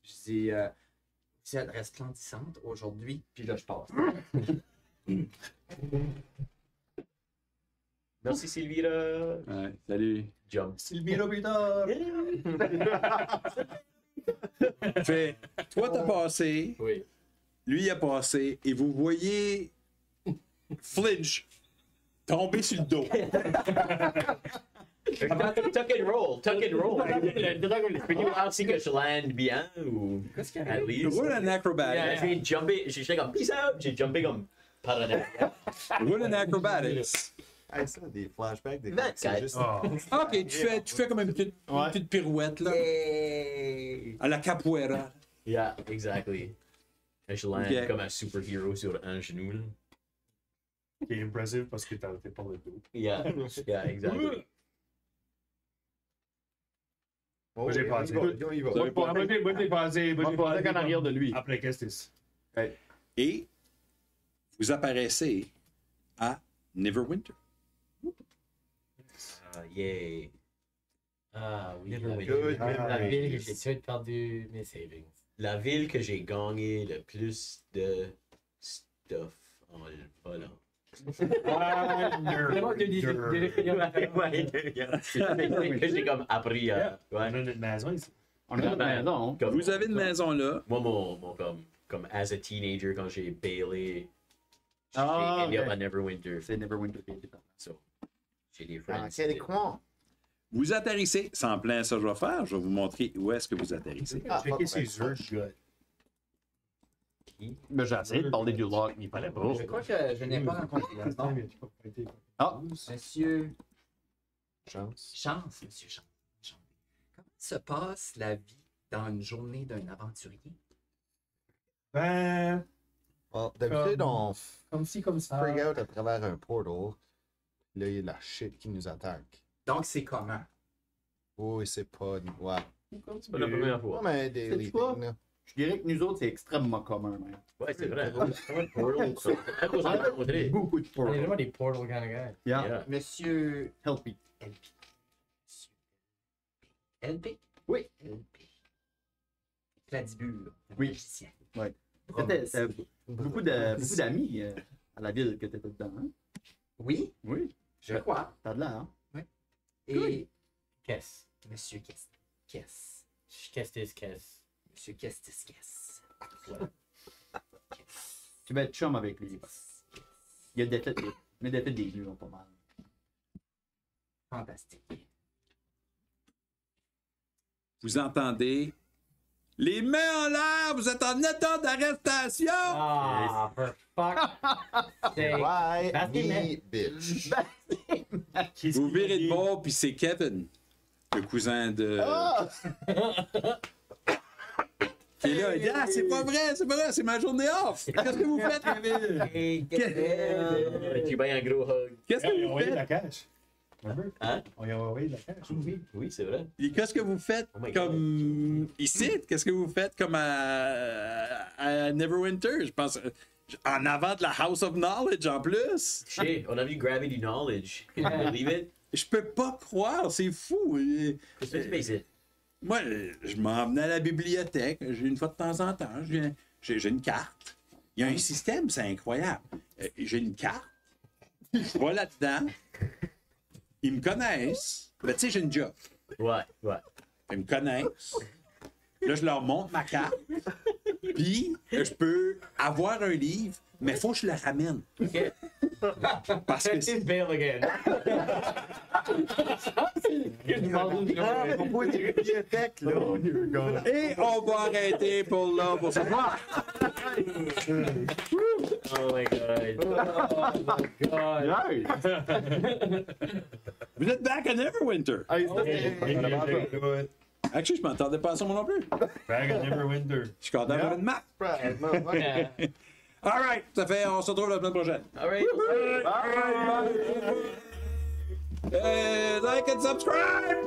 Je dis, vous celle resplendissante aujourd'hui.
Puis là, je passe.
Merci Sylvira.
Ouais, salut.
Jump.
Sylvie Robita!
Fait, toi, t'as passé,
Oui.
lui, il a passé, et vous voyez Flinch tomber sur le dos.
Tuck and roll. Peux-tu voir si que je lande bien ou at least?
Roule un acrobatics.
J'ai jumpé, j'ai comme peace out, j'ai jumpé comme par en arrière.
Roule un acrobatics.
Hey, ça, des flashbacks, des
24.
c'est juste...
Oh.
Ok, tu fais comme une petite pirouette, là. À la capoeira.
Yeah, exactly. Et je lande
Ok.
comme un superhero sur un genou. Là.
Qui est impressive parce que t'as été par le dos.
Yeah, exactly.
Oh,
j'ai
oui,
passé.
on y va, on y va.
Vous avez pas-
Moi, j'ai passé.
Moi, je passais en arrière de lui.
Après Kestis.
Et vous apparaissez à Neverwinter.
Yeah.
Ah oui,
Good
la
memory.
ville que j'ai tué de perdu mes savings.
La ville que j'ai gagné le plus de stuff en volant.
Vraiment, de définir la
Que j'ai comme appris à.
On a
Ouais.
notre maison ici.
On a notre maison.
Comme-
Vous avez une maison là.
Moi, mon comme as a teenager, quand j'ai bailé, j'ai
Ah,
ended up
ok.
à Neverwinter.
C'est Neverwinter qui était
So, j'ai des friends.
Ah, c'est des coins.
Vous atterrissez. C'est en plein ça que je vais faire. Je vais vous montrer où est-ce que vous atterrissez.
Ah,
Checker
pas
ses
vrai.
yeux.
Mais j'ai essayé de parler du lock, mais il fallait pas.
Je crois que je n'ai pas rencontré. Non.
Ah,
Monsieur
Chance.
Chance, Monsieur Chance. Comment se passe la vie dans une journée d'un aventurier?
Ben,
Bon, d'habitude, on
comme ci, comme ça.
freak out à travers un portal. Là, il y a de la shit qui nous attaque.
Donc, c'est comment?
Oui, c'est pas... Ouais.
C'est pas la première
Non,
fois.
mais des
C'est-tu quoi?
things, là.
je dirais que nous autres, c'est extrêmement commun, man.
Ouais, c'est vrai. Portal, ça. À cause de la rencontrée.
Beaucoup de
On est
portals.
vraiment des portal kind of guys.
Yeah.
Yeah.
Monsieur
Help me.
LP. Monsieur LP?
Oui.
LP. Cladibure.
Oui.
Magicien.
Ouais.
Promesse.
T'as beaucoup d'amis à la ville que t'étais dedans, hein?
Oui,
Oui.
je crois.
T'as de l'air, hein?
Et
Qu'est-ce?
Monsieur Kess.
Qu'est-ce que c'est?
Monsieur Kess.
Tu vas être chum avec lui. Il y a des têtes, mais des têtes des lieux, pas mal.
Fantastique.
Vous entendez les mains en l'air. Vous êtes en état d'arrestation.
Ah, for fuck. C'est-
Why
Bastille,
me, bitch?
Vous virez de bord, puis c'est Kevin, le cousin de. Qui est là, il dit, ah, c'est pas vrai, c'est ma journée off. Qu'est-ce que vous faites, Kevin?
Tu vas un gros hug.
Qu'est-ce
On
que
a
vous
envoyé de
faites?
la cash. Remember?
Hein?
On y a envoyé de la cash.
Oui, c'est vrai.
Et qu'est-ce que vous faites
Oh my
comme ici? Qu'est-ce que vous faites comme à Neverwinter? Je pense en avant de la House of Knowledge en plus.
Shit, on a vu Gravity Knowledge. Can you believe it?
Je peux pas croire, c'est fou.
Qu'est-ce que tu fais ici?
Moi, je m'en venais à la bibliothèque. Une fois de temps en temps, j'ai une carte. Il y a un système, c'est incroyable. J'ai une carte. Je vais là-dedans. Ils me connaissent. Là, tu sais, j'ai une job.
Ouais.
Ils me connaissent. Là, je leur montre ma carte. Puis, je peux avoir un livre, mais il faut que je le ramène.
OK.
Parce que
It's bail again.
On pose des bibliothèques, là.
Et on va arrêter pour là, pour ce soir.
Oh my god.
Vous êtes back à Neverwinter. Actually, je m'entendais pas à ça moi non plus.
Back at Neverwinter.
Je suis content d'avoir une map. All right, on se retrouve la semaine prochaine.
All right.
Like and subscribe!